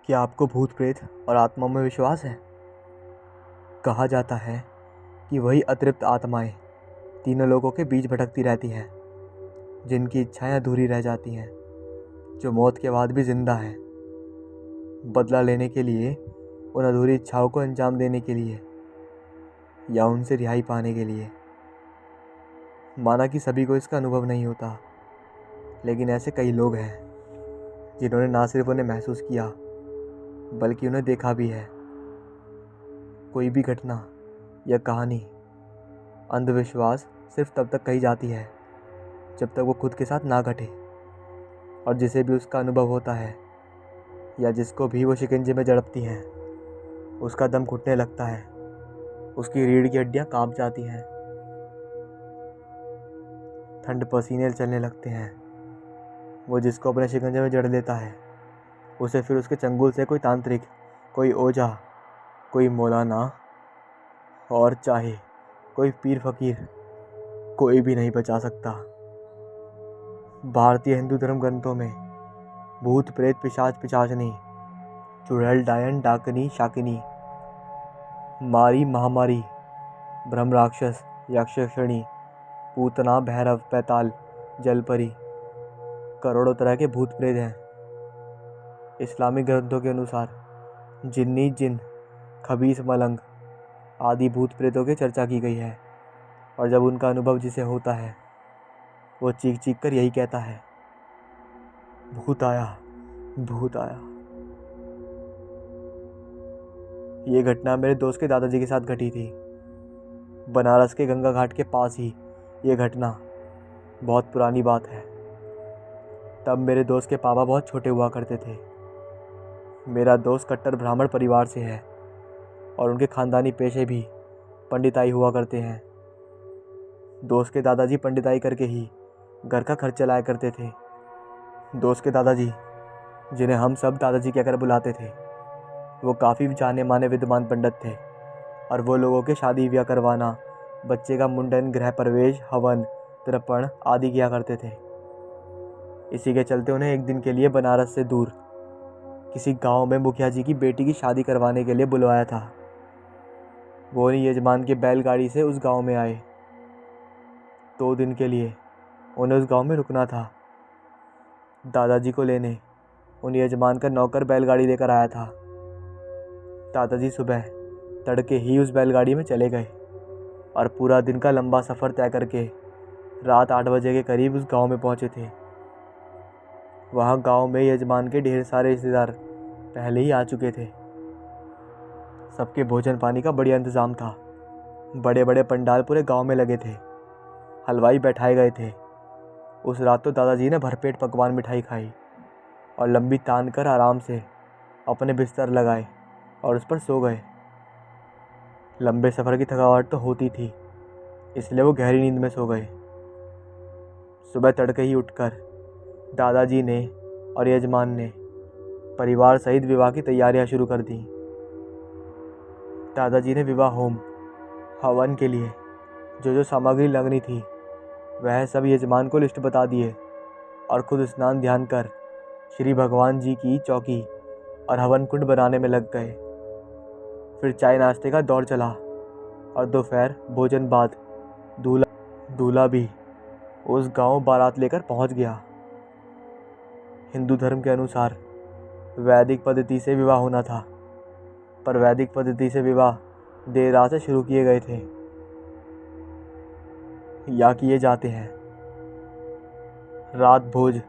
क्या आपको भूत प्रेत और आत्माओं में विश्वास है? कहा जाता है कि वही अतृप्त आत्माएं तीनों लोगों के बीच भटकती रहती हैं, जिनकी इच्छाएं अधूरी रह जाती हैं, जो मौत के बाद भी जिंदा है, बदला लेने के लिए, उन अधूरी इच्छाओं को अंजाम देने के लिए या उनसे रिहाई पाने के लिए। माना कि सभी को इसका अनुभव नहीं होता, लेकिन ऐसे कई लोग हैं जिन्होंने ना सिर्फ उन्हें महसूस किया बल्कि उन्हें देखा भी है। कोई भी घटना या कहानी अंधविश्वास सिर्फ तब तक कही जाती है जब तक वो खुद के साथ ना घटे, और जिसे भी उसका अनुभव होता है या जिसको भी वो शिकंजे में जड़पती हैं, उसका दम घुटने लगता है, उसकी रीढ़ की हड्डियां कांप जाती हैं, ठंड पसीने चलने लगते हैं। वो जिसको अपने शिकंजे में जड़ लेता है, उसे फिर उसके चंगुल से कोई तांत्रिक, कोई ओझा, कोई मौलाना और चाहे कोई पीर फकीर, कोई भी नहीं बचा सकता। भारतीय हिंदू धर्म ग्रंथों में भूत प्रेत पिशाच पिशाचनी, चुड़ैल डायन डाकनी शाकिनी, मारी महामारी, ब्रह्म राक्षस यक्षिणी, पूतना भैरव पैताल जलपरी, करोड़ों तरह के भूत प्रेत हैं। इस्लामिक ग्रंथों के अनुसार जिन्नी जिन, खबीस मलंग आदि भूत प्रेतों की चर्चा की गई है, और जब उनका अनुभव जिसे होता है वो चीख चीख कर यही कहता है, भूत आया, भूत आया। ये घटना मेरे दोस्त के दादाजी के साथ घटी थी। बनारस के गंगा घाट के पास ही ये घटना। बहुत पुरानी बात है। तब मेरे दोस्त के पापा बहुत छोटे हुआ करते थे। मेरा दोस्त कट्टर ब्राह्मण परिवार से है और उनके खानदानी पेशे भी पंडिताई हुआ करते हैं। दोस्त के दादाजी पंडिताई करके ही घर का खर्च चलाया करते थे। दोस्त के दादाजी, जिन्हें हम सब दादाजी कहकर बुलाते थे, वो काफ़ी जाने माने विद्वान पंडित थे और वो लोगों के शादी ब्याह करवाना, बच्चे का मुंडन, गृह प्रवेश, हवन, तर्पण आदि किया करते थे। इसी के चलते उन्हें एक दिन के लिए बनारस से दूर किसी गांव में मुखिया जी की बेटी की शादी करवाने के लिए बुलवाया था। वो उन्हीं यजमान के बैलगाड़ी से उस गांव में आए। 2 दिन के लिए उन्हें उस गांव में रुकना था। दादाजी को लेने उन यजमान का नौकर बैलगाड़ी लेकर आया था। दादाजी सुबह तड़के ही उस बैलगाड़ी में चले गए और पूरा दिन का लंबा सफ़र तय करके रात 8 बजे के करीब उस गांव में पहुंचे थे। वहां गांव में यजमान के ढेर सारे रिश्तेदार पहले ही आ चुके थे। सबके भोजन पानी का बढ़िया इंतज़ाम था। बड़े बड़े पंडाल पूरे गांव में लगे थे। हलवाई बैठाए गए थे। उस रात तो दादाजी ने भरपेट पकवान मिठाई खाई और लंबी तान कर आराम से अपने बिस्तर लगाए और उस पर सो गए। लंबे सफ़र की थकावट तो होती थी, इसलिए वो गहरी नींद में सो गए। सुबह तड़के ही उठकर दादाजी ने और यजमान ने परिवार सहित विवाह की तैयारियां शुरू कर दी। दादाजी ने विवाह होम हवन के लिए जो जो सामग्री लगनी थी वह सब यजमान को लिस्ट बता दिए और खुद स्नान ध्यान कर श्री भगवान जी की चौकी और हवन कुंड बनाने में लग गए। फिर चाय नाश्ते का दौर चला और दोपहर भोजन बाद दूल्हा भी उस गांव बारात लेकर पहुंच गया। हिंदू धर्म के अनुसार वैदिक पद्धति से विवाह होना था, पर वैदिक पद्धति से विवाह देर रात से शुरू किए गए थे या किए जाते हैं। रात भोज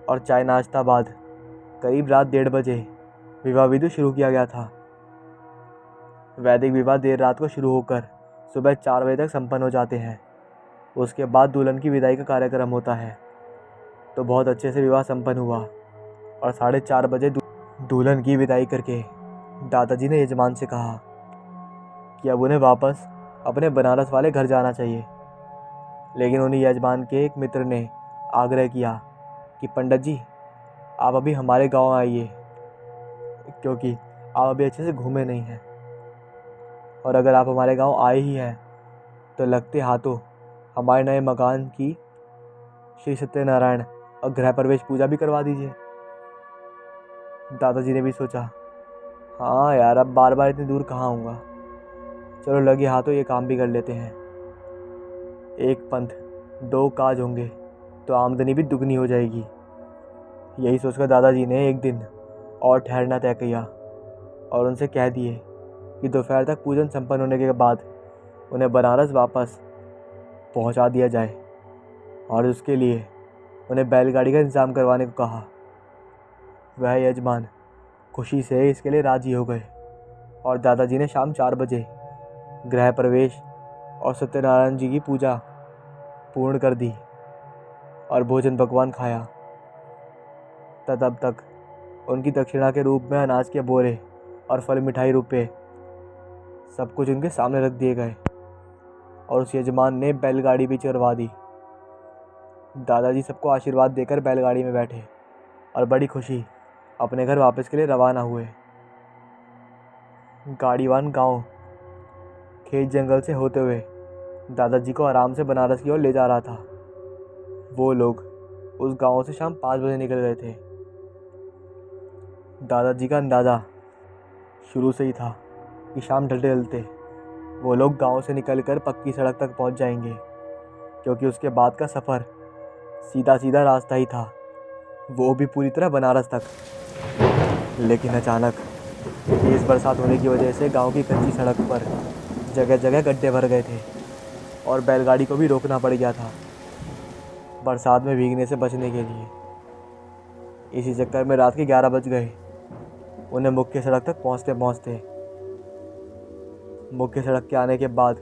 और चाय नाश्ता बाद करीब रात 1:30 बजे विवाह विधि शुरू किया गया था। वैदिक विवाह देर रात को शुरू होकर सुबह 4 बजे तक संपन्न हो जाते हैं। उसके बाद दुल्हन की विदाई का कार्यक्रम होता है। तो बहुत अच्छे से विवाह संपन्न हुआ और 4:30 बजे दुल्हन की विदाई करके दादाजी ने यजमान से कहा कि अब उन्हें वापस अपने बनारस वाले घर जाना चाहिए। लेकिन उन्हीं यजमान के एक मित्र ने आग्रह किया कि पंडित जी, आप अभी हमारे गांव आइए, क्योंकि आप अभी अच्छे से घूमे नहीं हैं, और अगर आप हमारे गांव आए ही हैं तो लगते हाथों हमारे नए मकान की श्री सत्यनारायण और गृह प्रवेश पूजा भी करवा दीजिए। दादाजी ने भी सोचा हाँ यार, अब बार बार इतनी दूर कहाँ आऊँगा। चलो लगे हाथों ये काम भी कर लेते हैं। एक पंथ दो काज होंगे तो आमदनी भी दुगनी हो जाएगी। यही सोचकर दादाजी ने एक दिन और ठहरना तय किया और उनसे कह दिए कि दोपहर तक पूजन संपन्न होने के बाद उन्हें बनारस वापस पहुंचा दिया जाए और उसके लिए उन्हें बैलगाड़ी का इंतज़ाम करवाने को कहा। वह यजमान खुशी से इसके लिए राजी हो गए और दादाजी ने शाम 4 बजे गृह प्रवेश और सत्यनारायण जी की पूजा पूर्ण कर दी और भोजन पकवान खाया। तब तक उनकी दक्षिणा के रूप में अनाज के बोरे और फल मिठाई रुपए सब कुछ उनके सामने रख दिए गए और उस यजमान ने बैलगाड़ी भी चढ़वा दी। दादाजी सबको आशीर्वाद देकर बैलगाड़ी में बैठे और बड़ी खुशी अपने घर वापस के लिए रवाना हुए। गाड़ीवान गांव खेत जंगल से होते हुए दादाजी को आराम से बनारस की ओर ले जा रहा था। वो लोग उस गांव से शाम 5 बजे निकल गए थे। दादाजी का अंदाज़ा शुरू से ही था कि शाम ढलते ढलते वो लोग गांव से निकलकर पक्की सड़क तक पहुंच जाएंगे, क्योंकि उसके बाद का सफ़र सीधा सीधा रास्ता ही था, वो भी पूरी तरह बनारस तक। लेकिन अचानक तेज़ बरसात होने की वजह से गांव की कच्ची सड़क पर जगह जगह गड्ढे भर गए थे और बैलगाड़ी को भी रोकना पड़ गया था बरसात में भीगने से बचने के लिए। इसी चक्कर में रात के 11 बज गए उन्हें मुख्य सड़क तक पहुंचते मुख्य सड़क के आने के बाद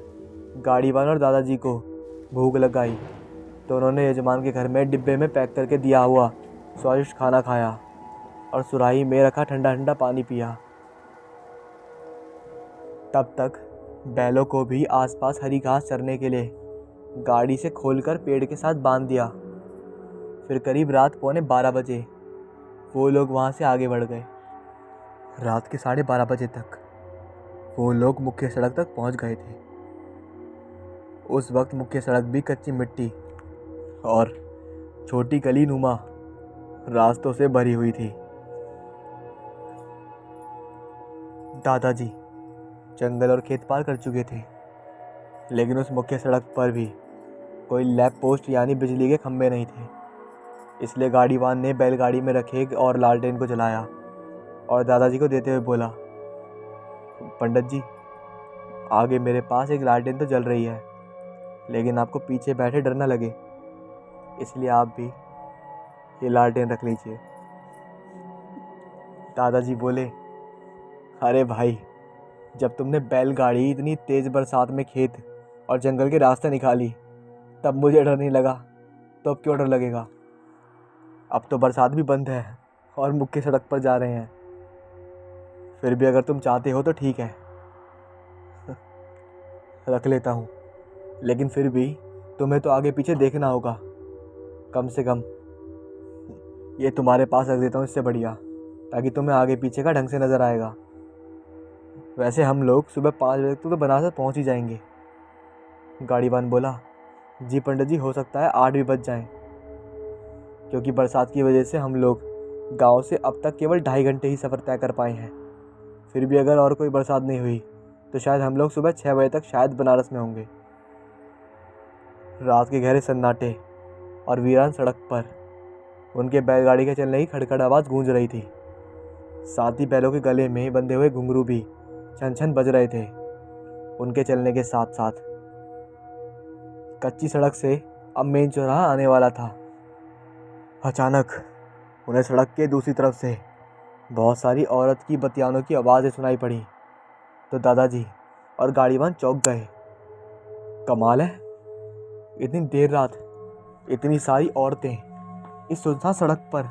गाड़ीवान और दादाजी को भूख लग आई तो उन्होंने यजमान के घर में डिब्बे में पैक करके दिया हुआ स्वादिष्ट खाना खाया और सुराही में रखा ठंडा ठंडा पानी पिया। तब तक बैलों को भी आसपास हरी घास चरने के लिए गाड़ी से खोलकर पेड़ के साथ बांध दिया। फिर करीब रात 11:15 बजे वो लोग वहाँ से आगे बढ़ गए। रात के 12:30 बजे तक वो लोग मुख्य सड़क तक पहुँच गए थे। उस वक्त मुख्य सड़क भी कच्ची मिट्टी और छोटी गली नुमा रास्तों से भरी हुई थी। दादाजी जंगल और खेत पार कर चुके थे, लेकिन उस मुख्य सड़क पर भी कोई लैंप पोस्ट यानी बिजली के खंभे नहीं थे। इसलिए गाड़ीवान ने बैलगाड़ी में रखे एक और लालटेन को जलाया और दादाजी को देते हुए बोला, पंडित जी, आगे मेरे पास एक लालटेन तो जल रही है, लेकिन आपको पीछे बैठे डर न लगे, इसलिए आप भी ये लालटेन रख लीजिए। दादाजी बोले, अरे भाई, जब तुमने बैलगाड़ी इतनी तेज़ बरसात में खेत और जंगल के रास्ते निकाली तब मुझे डर नहीं लगा, तो अब क्यों डर लगेगा? अब तो बरसात भी बंद है और मुख्य सड़क पर जा रहे हैं। फिर भी अगर तुम चाहते हो तो ठीक है, रख लेता हूँ, लेकिन फिर भी तुम्हें तो आगे पीछे देखना होगा। कम से कम ये तुम्हारे पास रख देता हूँ, इससे बढ़िया, ताकि तुम्हें आगे पीछे का ढंग से नज़र आएगा। वैसे हम लोग सुबह 5 बजे तक तो बनारस पहुँच ही जाएंगे। गाड़ीवान बोला, जी पंडित जी, हो सकता है 8 भी बज जाएं, क्योंकि बरसात की वजह से हम लोग गांव से अब तक केवल 2.5 घंटे ही सफ़र तय कर पाए हैं। फिर भी अगर और कोई बरसात नहीं हुई तो शायद हम लोग सुबह 6 बजे तक शायद बनारस में होंगे। रात के गहरे सन्नाटे और वीरान सड़क पर उनके बैलगाड़ी के चलने की खड़खड़ आवाज़ गूंज रही थी। साथ ही बैलों के गले में बंधे हुए घुंघरू भी छन छन बज रहे थे। उनके चलने के साथ साथ कच्ची सड़क से अब मेन चौराहा आने वाला था। अचानक उन्हें सड़क के दूसरी तरफ से बहुत सारी औरत की बतियानों की आवाज़ें सुनाई पड़ी तो दादाजी और गाड़ीवान चौंक गए। कमाल है, इतनी देर रात इतनी सारी औरतें इस सुनसान सड़क पर,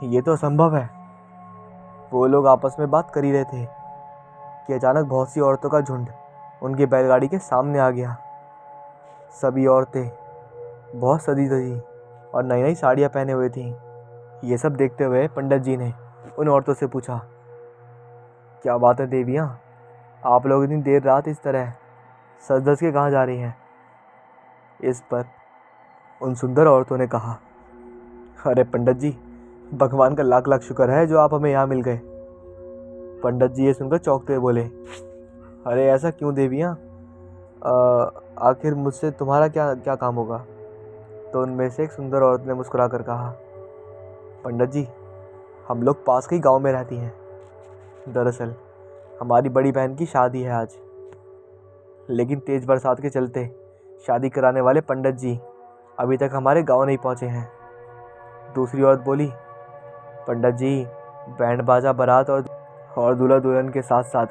ये तो असंभव है। वो लोग आपस में बात कर ही रहे थे कि अचानक बहुत सी औरतों का झुंड उनकी बैलगाड़ी के सामने आ गया। सभी औरतें बहुत सजी धजी और नई नई साड़ियाँ पहने हुए थीं। ये सब देखते हुए पंडित जी ने उन औरतों से पूछा, क्या बात है देवियाँ, आप लोग इतनी देर रात इस तरह सज धज के कहाँ जा रही हैं? इस पर उन सुंदर औरतों ने कहा, अरे पंडित जी, भगवान का लाख लाख शुक्र है जो आप हमें यहाँ मिल गए। पंडित जी ये सुनकर चौंकते हुए बोले, अरे ऐसा क्यों देवियाँ? आखिर मुझसे तुम्हारा क्या क्या काम होगा? तो उनमें से एक सुंदर औरत ने मुस्कुरा कर कहा, पंडित जी, हम लोग पास के ही गांव में रहती हैं। दरअसल हमारी बड़ी बहन की शादी है आज, लेकिन तेज़ बरसात के चलते शादी कराने वाले पंडित जी अभी तक हमारे गांव नहीं पहुंचे हैं। दूसरी औरत बोली, पंडित जी, बैंड बाजा बारात और दूल्हा दुल्हन के साथ साथ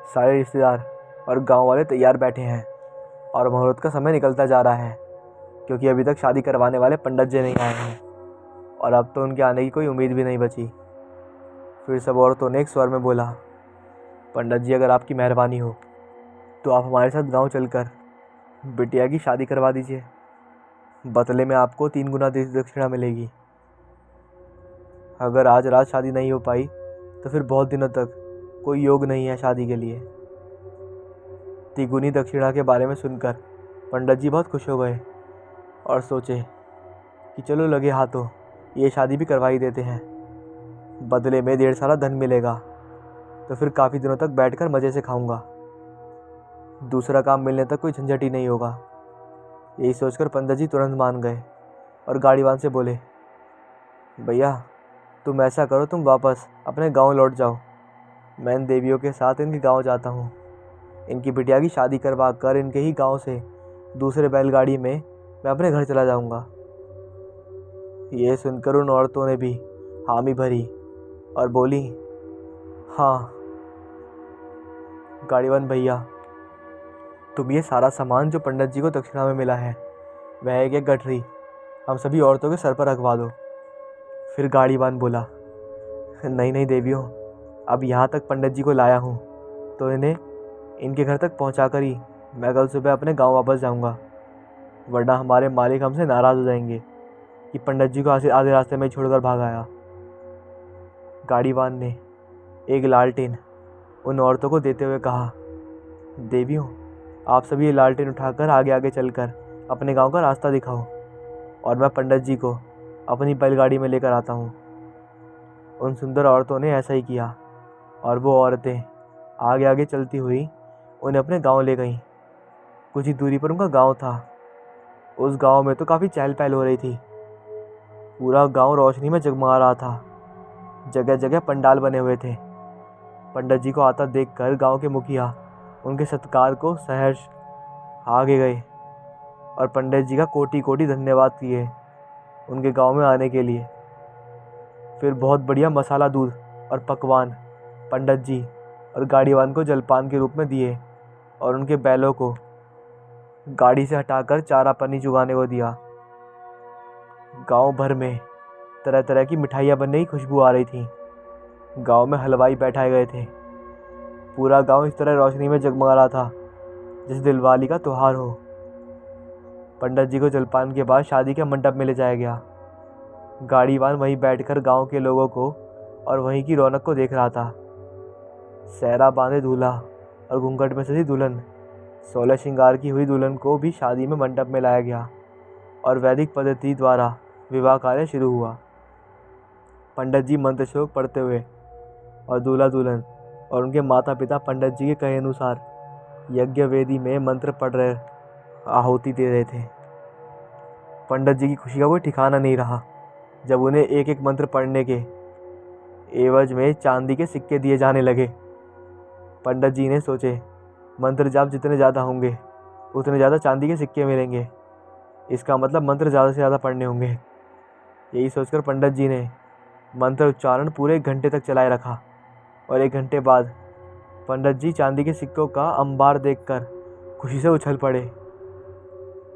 सारे रिश्तेदार और गांव वाले तैयार बैठे हैं और मुहूर्त का समय निकलता जा रहा है, क्योंकि अभी तक शादी करवाने वाले पंडित जी नहीं आए हैं और अब तो उनके आने की कोई उम्मीद भी नहीं बची। फिर सब औरतों ने एक स्वर में बोला, पंडित जी, अगर आपकी मेहरबानी हो तो आप हमारे साथ गांव चलकर बिटिया की शादी करवा दीजिए। बदले में आपको 3 गुना दक्षिणा मिलेगी। अगर आज रात शादी नहीं हो पाई तो फिर बहुत दिनों तक कोई योग नहीं है शादी के लिए। तिगुनी दक्षिणा के बारे में सुनकर पंडित जी बहुत खुश हो गए और सोचे कि चलो लगे हाथों ये शादी भी करवा ही देते हैं। बदले में ढेर सारा धन मिलेगा तो फिर काफ़ी दिनों तक बैठकर मज़े से खाऊंगा। दूसरा काम मिलने तक कोई झंझट ही नहीं होगा। यही सोचकर पंडित जी तुरंत मान गए और गाड़ीवान से बोले, भैया तुम ऐसा करो, तुम वापस अपने गांव लौट जाओ। मैं इन देवियों के साथ इनके गांव जाता हूँ। इनकी बिटिया की शादी करवा कर इनके ही गांव से दूसरे बैलगाड़ी में मैं अपने घर चला जाऊँगा। ये सुनकर उन औरतों ने भी हामी भरी और बोली, हाँ गाड़ीवान भैया, तुम ये सारा सामान जो पंडित जी को दक्षिणा में मिला है वह एक गठरी हम सभी औरतों के सर पर रखवा दो। फिर गाड़ीवान बोला, नहीं नहीं देवियों, अब यहाँ तक पंडित जी को लाया हूँ तो इन्हें इनके घर तक पहुँचा कर ही मैं कल सुबह अपने गांव वापस जाऊँगा, वरना हमारे मालिक हमसे नाराज़ हो जाएंगे कि पंडित जी को आधे रास्ते में ही छोड़कर भाग आया। गाड़ीवान ने एक लालटेन उन औरतों को देते हुए कहा, देवियों, आप सभी ये लालटेन उठाकर आगे आगे चलकर अपने गांव का रास्ता दिखाओ और मैं पंडित जी को अपनी बैलगाड़ी में लेकर आता हूँ। उन सुंदर औरतों ने ऐसा ही किया और वो औरतें आगे आगे चलती हुई उन्हें अपने गांव ले गईं। कुछ ही दूरी पर उनका गांव था। उस गांव में तो काफ़ी चहल पहल हो रही थी। पूरा गांव रोशनी में जगमगा रहा था। जगह जगह पंडाल बने हुए थे। पंडित जी को आता देखकर गांव के मुखिया उनके सत्कार को सहर्ष आगे गए और पंडित जी का कोटि कोटि धन्यवाद किए उनके गांव में आने के लिए। फिर बहुत बढ़िया मसाला दूध और पकवान पंडित जी और गाड़ीवान को जलपान के रूप में दिए और उनके बैलों को गाड़ी से हटाकर चारा पानी चुगाने को दिया। गांव भर में तरह तरह की मिठाइयाँ बनने की खुशबू आ रही थी। गांव में हलवाई बैठाए गए थे। पूरा गांव इस तरह रोशनी में जगमगा रहा था जैसे दिलवाली का त्यौहार हो। पंडित जी को जलपान के बाद शादी के मंडप में ले जाया गया। गाड़ीवान वहीं बैठकर गांव के लोगों को और वहीं की रौनक को देख रहा था। सहरा बांधे दूल्हा और घूंघट में सजी दुल्हन, 16 श्रृंगार की हुई दुल्हन को भी शादी में मंडप में लाया गया और वैदिक पद्धति द्वारा विवाह कार्य शुरू हुआ। पंडित जी मंत्र श्लोक पढ़ते हुए और दूल्हा दुल्हन और उनके माता पिता पंडित जी के कहे अनुसार यज्ञ वेदी में मंत्र पढ़ रहे आहुति दे रहे थे। पंडित जी की खुशी का कोई ठिकाना नहीं रहा जब उन्हें एक एक मंत्र पढ़ने के एवज में चांदी के सिक्के दिए जाने लगे। पंडित जी ने सोचे, मंत्र जाप जितने ज़्यादा होंगे उतने ज़्यादा चांदी के सिक्के मिलेंगे। इसका मतलब मंत्र ज़्यादा से ज़्यादा पढ़ने होंगे। यही सोचकर पंडित जी ने मंत्र उच्चारण पूरे 1 घंटे तक चलाए रखा और 1 घंटे बाद पंडित जी चांदी के सिक्कों का अंबार देखकर खुशी से उछल पड़े।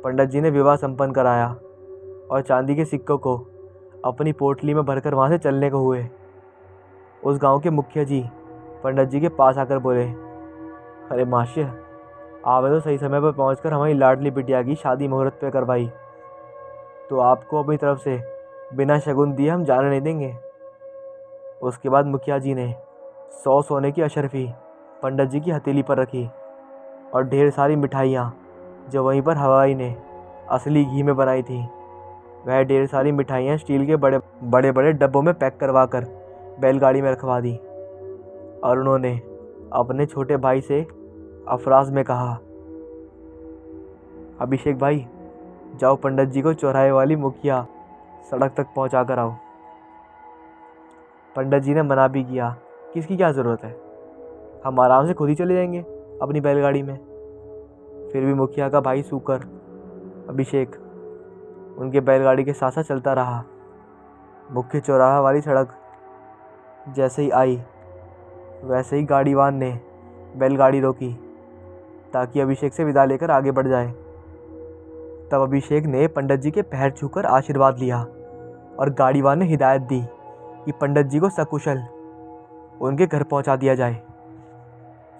पंडित जी ने विवाह संपन्न कराया और चांदी के सिक्कों को अपनी पोटली में भरकर वहाँ से चलने को हुए। उस गांव के मुखिया जी पंडित जी के पास आकर बोले, अरे माशिया, आपने तो सही समय पर पहुंचकर हमारी लाडली बिटिया की शादी मुहूर्त पे करवाई, तो आपको अपनी तरफ से बिना शगुन दिए हम जाने नहीं देंगे। उसके बाद मुखिया जी ने 100 सोने की अशरफी पंडित जी की हथेली पर रखी और ढेर सारी मिठाइयाँ जो वहीं पर हलवाई ने असली घी में बनाई थी, वह ढेर सारी मिठाइयाँ स्टील के बड़े बड़े डब्बों में पैक करवा कर बैलगाड़ी में रखवा दी। और उन्होंने अपने छोटे भाई से अफराज में कहा, अभिषेक भाई, जाओ पंडित जी को चौराहे वाली मुखिया सड़क तक पहुंचा कर आओ। पंडित जी ने मना भी किया कि इसकी क्या ज़रूरत है, हम आराम से खुद ही चले जाएंगे अपनी बैलगाड़ी में। फिर भी मुखिया का भाई सूकर अभिषेक उनके बैलगाड़ी के साथ साथ चलता रहा। मुख्य चौराहा वाली सड़क जैसे ही आई वैसे ही गाड़ीवान ने बैलगाड़ी रोकी ताकि अभिषेक से विदा लेकर आगे बढ़ जाए। तब अभिषेक ने पंडित जी के पैर छूकर आशीर्वाद लिया और गाड़ीवान ने हिदायत दी कि पंडित जी को सकुशल उनके घर पहुंचा दिया जाए।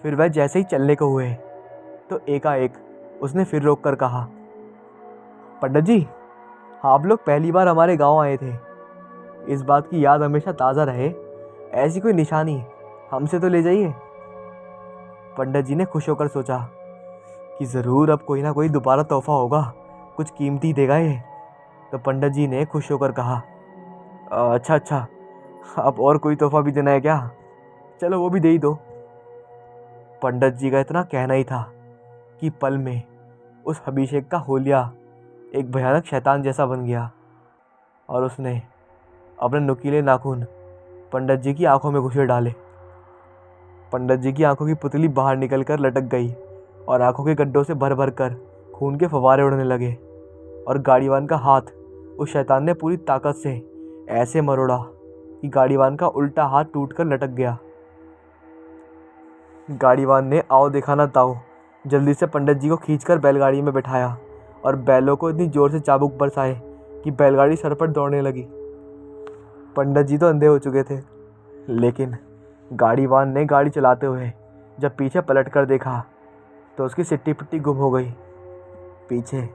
फिर वह जैसे ही चलने को हुए तो एकाएक उसने फिर रोक कर कहा, पंडित जी, आप लोग पहली बार हमारे गांव आए थे, इस बात की याद हमेशा ताज़ा रहे, ऐसी कोई निशानी हमसे तो ले जाइए। पंडित जी ने खुश होकर सोचा कि ज़रूर अब कोई ना कोई दोबारा तोहफा होगा, कुछ कीमती देगा ये। तो पंडित जी ने खुश होकर कहा, अच्छा, अब और कोई तोहफा भी देना है क्या? चलो वो भी दे ही दो। पंडित जी का इतना कहना ही था कि पल में उस अभिषेक का होलिया एक भयानक शैतान जैसा बन गया और उसने अपने नुकीले नाखून पंडित जी की आंखों में घुसे डाले। पंडित जी की आंखों की पुतली बाहर निकलकर लटक गई और आंखों के गड्ढों से भर भर कर खून के फव्वारे उड़ने लगे और गाड़ीवान का हाथ उस शैतान ने पूरी ताकत से ऐसे मरोड़ा कि गाड़ीवान का उल्टा हाथ टूटकर लटक गया। गाड़ीवान ने आओ देखा ना ताओ जल्दी से पंडित जी को खींचकर बैलगाड़ी में बैठाया और बैलों को इतनी जोर से चाबुक बरसाए कि बैलगाड़ी सर पर दौड़ने लगी। पंडित जी तो अंधे हो चुके थे, लेकिन गाड़ीवान ने गाड़ी चलाते हुए जब पीछे पलट कर देखा तो उसकी सिट्टी पिट्टी गुम हो गई। पीछे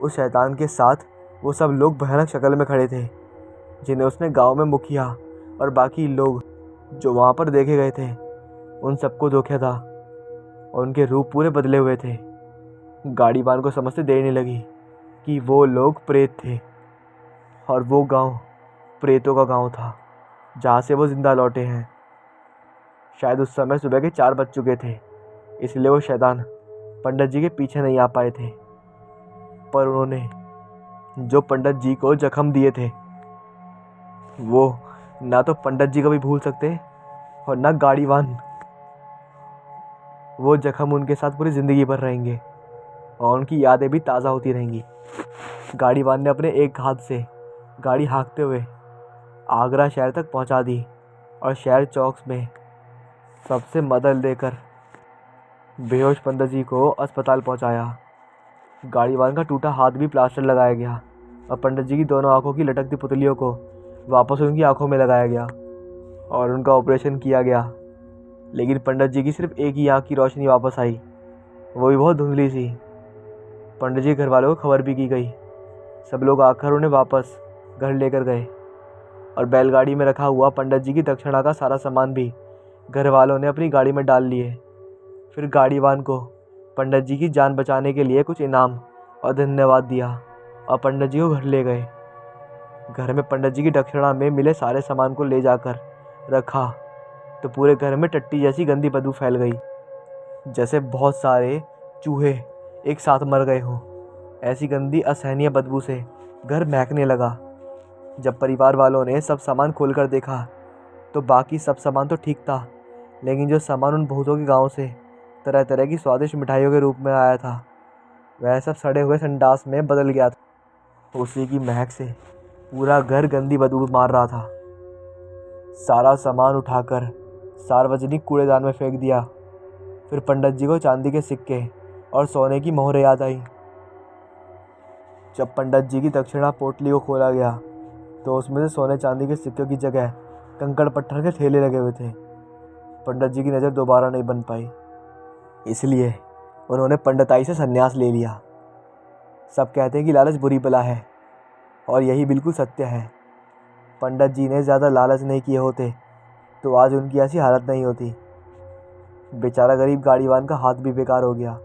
उस शैतान के साथ वो सब लोग भयानक शक्ल में खड़े थे जिन्हें उसने गांव में मुखिया और बाकी लोग जो वहाँ पर देखे गए थे उन सबको देखा था और उनके रूप पूरे बदले हुए थे। गाड़ीवान को समझते देर नहीं लगी कि वो लोग प्रेत थे और वो गांव प्रेतों का गांव था जहाँ से वो जिंदा लौटे हैं। शायद उस समय सुबह के 4 बज चुके थे, इसलिए वो शैतान पंडित जी के पीछे नहीं आ पाए थे। पर उन्होंने जो पंडित जी को जख्म दिए थे वो ना तो पंडित जी कभी भूल सकते और ना गाड़ीवान। वो जख्म उनके साथ पूरी ज़िंदगी भर रहेंगे और उनकी यादें भी ताज़ा होती रहेंगी। गाड़ीवान ने अपने एक हाथ से गाड़ी हाँकते हुए आगरा शहर तक पहुंचा दी और शहर चौक में सबसे मदद देकर बेहोश पंडित जी को अस्पताल पहुंचाया। गाड़ीवान का टूटा हाथ भी प्लास्टर लगाया गया और पंडित जी की दोनों आंखों की लटकती पुतलियों को वापस उनकी आंखों में लगाया गया और उनका ऑपरेशन किया गया। लेकिन पंडित जी की सिर्फ एक ही आंख की रोशनी वापस आई, वो भी बहुत धुंधली सी। पंडित जी के घर वालों को खबर भी की गई। सब लोग आकर उन्हें वापस घर लेकर गए और बैलगाड़ी में रखा हुआ पंडित जी की दक्षिणा का सारा सामान भी घर वालों ने अपनी गाड़ी में डाल लिए। फिर गाड़ीवान को पंडित जी की जान बचाने के लिए कुछ इनाम और धन्यवाद दिया और पंडित जी को घर ले गए। घर में पंडित जी की दक्षिणा में मिले सारे सामान को ले जाकर रखा तो पूरे घर में टट्टी जैसी गंदी बदबू फैल गई, जैसे बहुत सारे चूहे एक साथ मर गए हों। ऐसी गंदी असहनीय बदबू से घर महकने लगा। जब परिवार वालों ने सब सामान खोलकर देखा तो बाकी सब सामान तो ठीक था, लेकिन जो सामान उन भूतों के गांव से तरह तरह की स्वादिष्ट मिठाइयों के रूप में आया था वह सब सड़े हुए संडास में बदल गया था। उसी की महक से पूरा घर गंदी बदबू मार रहा था। सारा सामान उठाकर सार्वजनिक कूड़ेदान में फेंक दिया। फिर पंडित जी को चांदी के सिक्के और सोने की मोहरें याद आई। जब पंडित जी की दक्षिणा पोटली को खोला गया तो उसमें से सोने चांदी के सिक्कों की जगह कंकड़ पत्थर के थैले लगे हुए थे। पंडित जी की नज़र दोबारा नहीं बन पाई, इसलिए उन्होंने पंडिताई से संन्यास ले लिया। सब कहते हैं कि लालच बुरी बला है और यही बिल्कुल सत्य है। पंडित जी ने ज़्यादा लालच नहीं किए होते तो आज उनकी ऐसी हालत नहीं होती। बेचारा गरीब गाड़ीवान का हाथ भी बेकार हो गया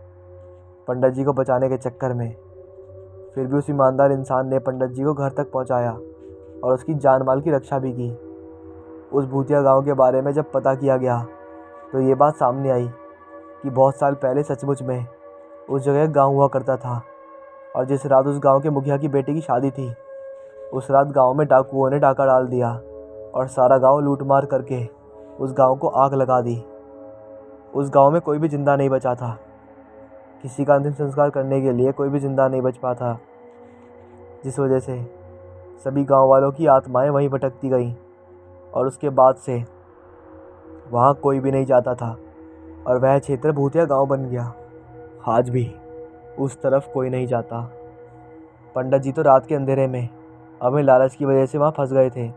पंडित जी को बचाने के चक्कर में। फिर भी उस ईमानदार इंसान ने पंडित जी को घर तक पहुंचाया और उसकी जान माल की रक्षा भी की। उस भूतिया गांव के बारे में जब पता किया गया तो ये बात सामने आई कि बहुत साल पहले सचमुच में उस जगह एक गाँव हुआ करता था, और जिस रात उस गांव के मुखिया की बेटी की शादी थी, उस रात गांव में डाकुओं ने डाका डाल दिया और सारा गांव लूट मार करके उस गांव को आग लगा दी। उस गांव में कोई भी जिंदा नहीं बचा था। किसी का अंतिम संस्कार करने के लिए कोई भी जिंदा नहीं बच पाता, जिस वजह से सभी गांव वालों की आत्माएं वहीं भटकती गईं, और उसके बाद से वहाँ कोई भी नहीं जाता था और वह क्षेत्र भूतिया गांव बन गया। आज भी उस तरफ कोई नहीं जाता। पंडित जी तो रात के अंधेरे में हमें लालच की वजह से वहाँ फंस गए थे,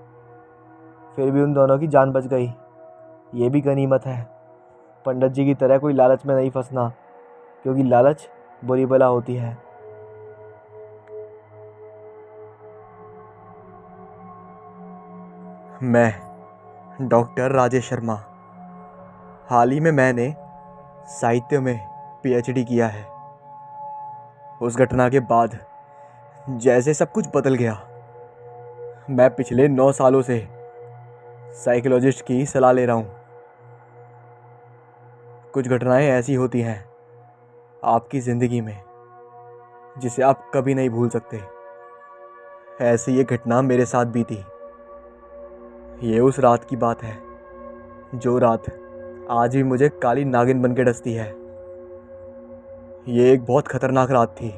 फिर भी उन दोनों की जान बच गई। ये भी गनीमत है। पंडित जी की तरह कोई लालच में नहीं फंसना, क्योंकि लालच बुरी बला होती है। मैं डॉक्टर राजेश शर्मा। हाल ही में मैंने साहित्य में पीएचडी किया है। उस घटना के बाद जैसे सब कुछ बदल गया। मैं पिछले 9 सालों से साइकोलॉजिस्ट की सलाह ले रहा हूँ। कुछ घटनाएं ऐसी होती हैं आपकी ज़िंदगी में जिसे आप कभी नहीं भूल सकते। ऐसी ये घटना मेरे साथ भी थी। ये उस रात की बात है जो रात आज भी मुझे काली नागिन बन के डसती है। ये एक बहुत खतरनाक रात थी।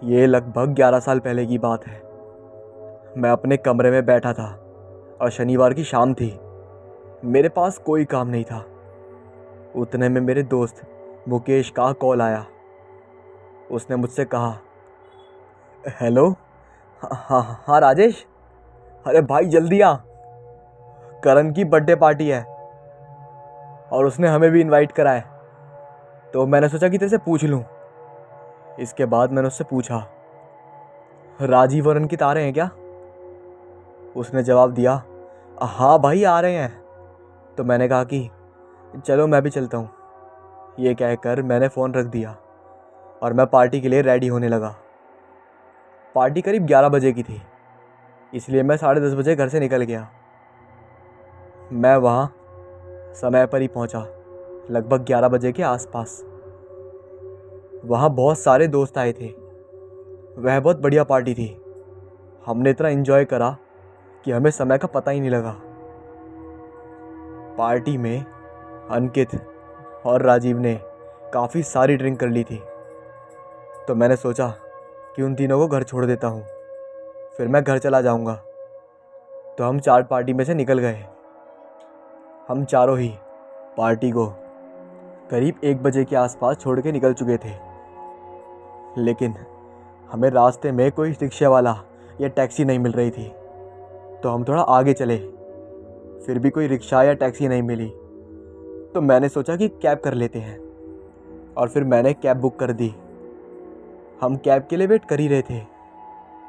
ये लगभग 11 साल पहले की बात है। मैं अपने कमरे में बैठा था और शनिवार की शाम थी। मेरे पास कोई काम नहीं था। उतने में मेरे दोस्त मुकेश का कॉल आया। उसने मुझसे कहा, हेलो, हाँ हाँ राजेश, अरे भाई जल्दी आ, करण की बर्थडे पार्टी है और उसने हमें भी इनवाइट करा है। तो मैंने सोचा कि तेरे से पूछ लूँ। इसके बाद मैंने उससे पूछा, राजीव और अंकित आ रहे हैं क्या? उसने जवाब दिया, हाँ भाई आ रहे हैं। तो मैंने कहा कि चलो मैं भी चलता हूँ। ये कहकर मैंने फ़ोन रख दिया और मैं पार्टी के लिए रेडी होने लगा। पार्टी करीब 11 बजे की थी, इसलिए मैं 10:30 बजे घर से निकल गया। मैं वहाँ समय पर ही पहुँचा, लगभग 11 बजे के आसपास। वहाँ बहुत सारे दोस्त आए थे। वह बहुत बढ़िया पार्टी थी। हमने इतना एंजॉय करा कि हमें समय का पता ही नहीं लगा। पार्टी में अंकित और राजीव ने काफ़ी सारी ड्रिंक कर ली थी, तो मैंने सोचा कि उन तीनों को घर छोड़ देता हूँ, फिर मैं घर चला जाऊँगा। तो हम 4 पार्टी में से निकल गए। हम चारों ही पार्टी को करीब 1 बजे के आसपास छोड़ के निकल चुके थे, लेकिन हमें रास्ते में कोई रिक्शा वाला या टैक्सी नहीं मिल रही थी। तो हम थोड़ा आगे चले, फिर भी कोई रिक्शा या टैक्सी नहीं मिली। तो मैंने सोचा कि कैब कर लेते हैं, और फिर मैंने कैब बुक कर दी। हम कैब के लिए वेट कर ही रहे थे।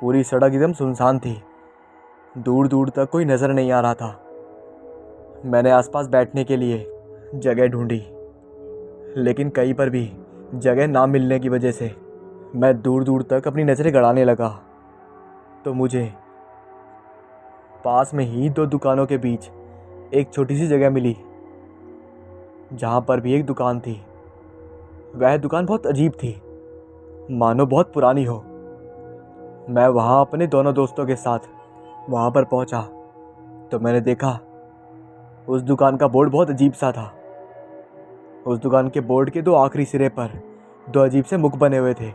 पूरी सड़क एकदम सुनसान थी, दूर दूर तक कोई नज़र नहीं आ रहा था। मैंने आसपास बैठने के लिए जगह ढूंढी, लेकिन कहीं पर भी जगह ना मिलने की वजह से मैं दूर दूर तक अपनी नज़रें गड़ाने लगा। तो मुझे पास में ही 2 दुकानों के बीच एक छोटी सी जगह मिली, जहाँ पर भी एक दुकान थी। वह दुकान बहुत अजीब थी, मानो बहुत पुरानी हो। मैं वहाँ अपने दोनों दोस्तों के साथ वहाँ पर पहुँचा तो मैंने देखा उस दुकान का बोर्ड बहुत अजीब सा था। उस दुकान के बोर्ड के 2 आखिरी सिरे पर 2 अजीब से मुख बने हुए थे,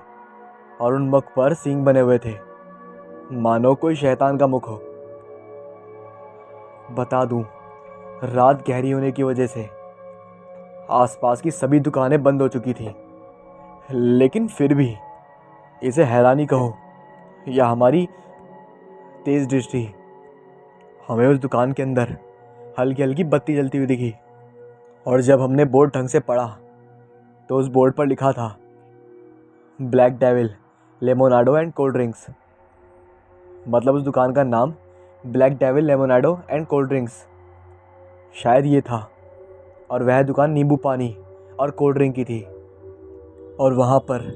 और उन मुख पर सींग बने हुए थे, मानो कोई शैतान का मुख हो। बता दूं, रात गहरी होने की वजह से आसपास की सभी दुकानें बंद हो चुकी थी, लेकिन फिर भी इसे हैरानी कहो या हमारी तेज दृष्टि, हमें उस दुकान के अंदर हल्की हल्की बत्ती जलती हुई दिखी। और जब हमने बोर्ड ढंग से पढ़ा तो उस बोर्ड पर लिखा था, Black Devil Lemonado and Cold Drinks. मतलब उस दुकान का नाम Black Devil Lemonado and Cold Drinks शायद ये था। और वह दुकान नींबू पानी और कोल्ड ड्रिंक की थी, और वहाँ पर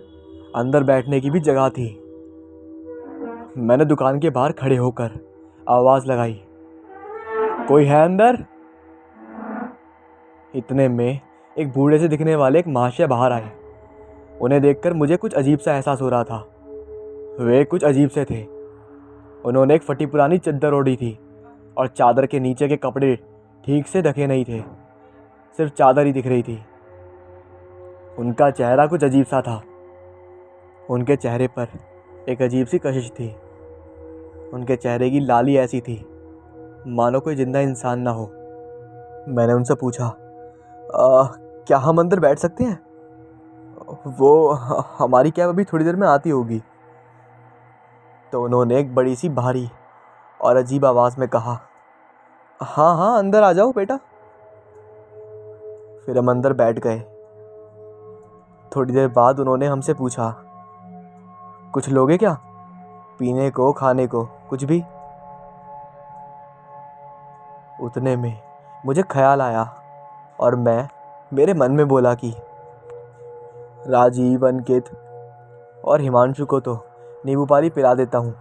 अंदर बैठने की भी जगह थी। मैंने दुकान के बाहर खड़े होकर आवाज़ लगाई, कोई है अंदर? इतने में एक बूढ़े से दिखने वाले एक महाशय बाहर आए। उन्हें देखकर मुझे कुछ अजीब सा एहसास हो रहा था। वे कुछ अजीब से थे। उन्होंने एक फटी पुरानी चद्दर ओढ़ी थी और चादर के नीचे के कपड़े ठीक से ढके नहीं थे, सिर्फ चादर ही दिख रही थी। उनका चेहरा कुछ अजीब सा था। उनके चेहरे पर एक अजीब सी कशिश थी। उनके चेहरे की लाली ऐसी थी मानो कोई जिंदा इंसान ना हो। मैंने उनसे पूछा, क्या हम अंदर बैठ सकते हैं? वो हमारी कैब अभी थोड़ी देर में आती होगी। तो उन्होंने एक बड़ी सी भारी और अजीब आवाज़ में कहा, हाँ हाँ अंदर आ जाओ बेटा। फिर हम अंदर बैठ गए। थोड़ी देर बाद उन्होंने हमसे पूछा, कुछ लोगे क्या? पीने को, खाने को, कुछ भी? उतने में मुझे ख्याल आया और मैं मेरे मन में बोला कि राजीव, अंकित और हिमांशु को तो नींबू पानी पिला देता हूँ,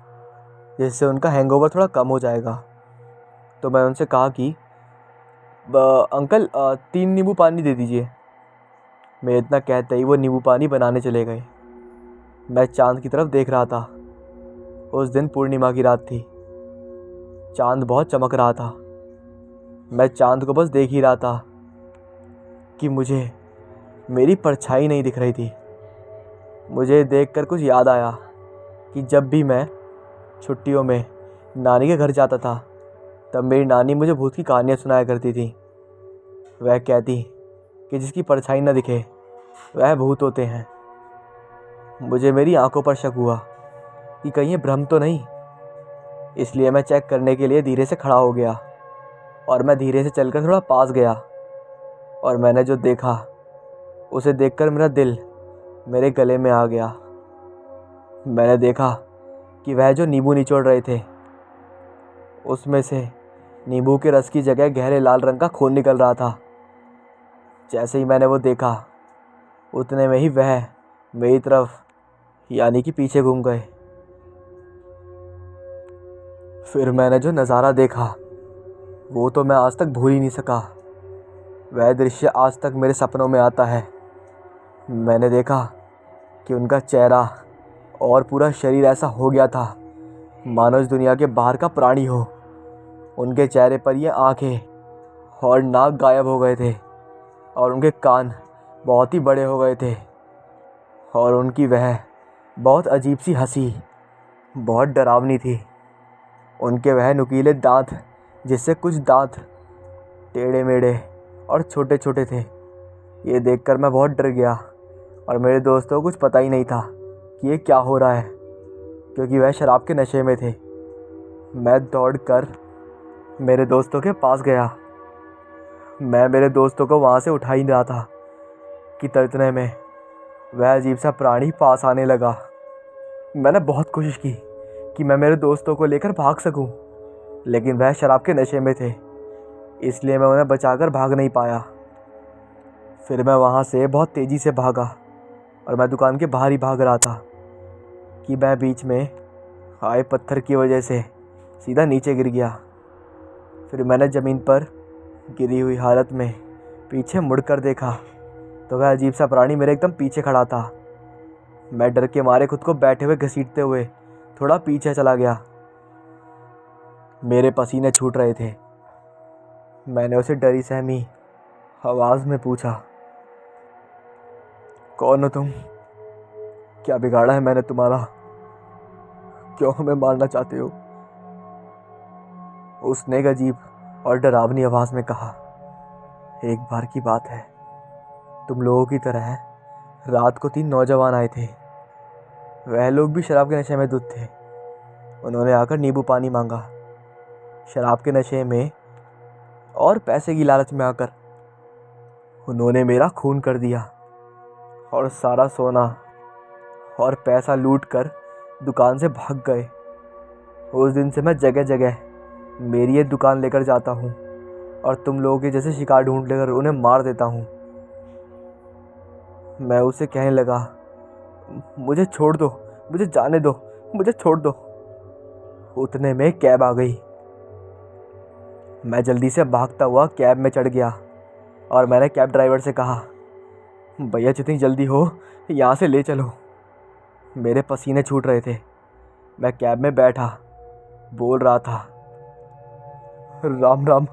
जिससे उनका हैंगओवर थोड़ा कम हो जाएगा। तो मैं उनसे कहा कि अंकल 3 नींबू पानी दे दीजिए। मैं इतना कहते ही वो नींबू पानी बनाने चले गए। मैं चांद की तरफ देख रहा था। उस दिन पूर्णिमा की रात थी। चांद बहुत चमक रहा था। मैं चांद को बस देख ही रहा था कि मुझे मेरी परछाई नहीं दिख रही थी। मुझे देखकर कुछ याद आया कि जब भी मैं छुट्टियों में नानी के घर जाता था, तब मेरी नानी मुझे भूत की कहानियाँ सुनाया करती थी। वह कहती कि जिसकी परछाई न दिखे वह भूत होते हैं। मुझे मेरी आंखों पर शक हुआ कि कहीं ये भ्रम तो नहीं। इसलिए मैं चेक करने के लिए धीरे से खड़ा हो गया और मैं धीरे से चलकर थोड़ा पास गया। और मैंने जो देखा उसे देखकर मेरा दिल मेरे गले में आ गया। मैंने देखा कि वह जो नींबू निचोड़ रहे थे, उसमें से नींबू के रस की जगह गहरे लाल रंग का खून निकल रहा था। जैसे ही मैंने वो देखा, उतने में ही वह मेरी तरफ यानी कि पीछे घूम गए। फिर मैंने जो नज़ारा देखा वो तो मैं आज तक भूल ही नहीं सका। वह दृश्य आज तक मेरे सपनों में आता है। मैंने देखा कि उनका चेहरा और पूरा शरीर ऐसा हो गया था मानो इस दुनिया के बाहर का प्राणी हो। उनके चेहरे पर ये आंखें और नाक गायब हो गए थे और उनके कान बहुत ही बड़े हो गए थे और उनकी वह बहुत अजीब सी हंसी बहुत डरावनी थी। उनके वह नुकीले दांत, जिससे कुछ दांत टेढ़े मेढ़े और छोटे छोटे थे। ये देखकर मैं बहुत डर गया और मेरे दोस्तों को कुछ पता ही नहीं था कि ये क्या हो रहा है, क्योंकि वह शराब के नशे में थे। मैं दौड़कर मेरे दोस्तों के पास गया। मैं मेरे दोस्तों को वहाँ से उठा ही रहा था कि इतने में वह अजीब सा प्राणी पास आने लगा। मैंने बहुत कोशिश की कि मैं मेरे दोस्तों को लेकर भाग सकूं, लेकिन वह शराब के नशे में थे, इसलिए मैं उन्हें बचाकर भाग नहीं पाया। फिर मैं वहाँ से बहुत तेज़ी से भागा और मैं दुकान के बाहर ही भाग रहा था कि मैं बीच में आए पत्थर की वजह से सीधा नीचे गिर गया। फिर मैंने ज़मीन पर गिरी हुई हालत में पीछे मुड़कर देखा तो वह अजीब सा प्राणी मेरे एकदम पीछे खड़ा था। मैं डर के मारे खुद को बैठे हुए घसीटते हुए थोड़ा पीछे चला गया। मेरे पसीने छूट रहे थे। मैंने उसे डरी सहमी आवाज़ में पूछा, कौन हो तुम? क्या बिगाड़ा है मैंने तुम्हारा? क्यों हमें मारना चाहते हो? उसने एक अजीब और डरावनी आवाज़ में कहा, एक बार की बात है, तुम लोगों की तरह रात को 3 नौजवान आए थे। वह लोग भी शराब के नशे में धुत थे। उन्होंने आकर नींबू पानी मांगा। शराब के नशे में और पैसे की लालच में आकर उन्होंने मेरा खून कर दिया और सारा सोना और पैसा लूट कर दुकान से भाग गए। उस दिन से मैं जगह जगह मेरी ये दुकान लेकर जाता हूँ और तुम लोगों के जैसे शिकार ढूंढ लेकर उन्हें मार देता हूँ। मैं उसे कहने लगा, मुझे छोड़ दो, मुझे जाने दो, मुझे छोड़ दो। उतने में कैब आ गई। मैं जल्दी से भागता हुआ कैब में चढ़ गया और मैंने कैब ड्राइवर से कहा, भैया जितनी जल्दी हो यहाँ से ले चलो। मेरे पसीने छूट रहे थे। मैं कैब में बैठा बोल रहा था, राम राम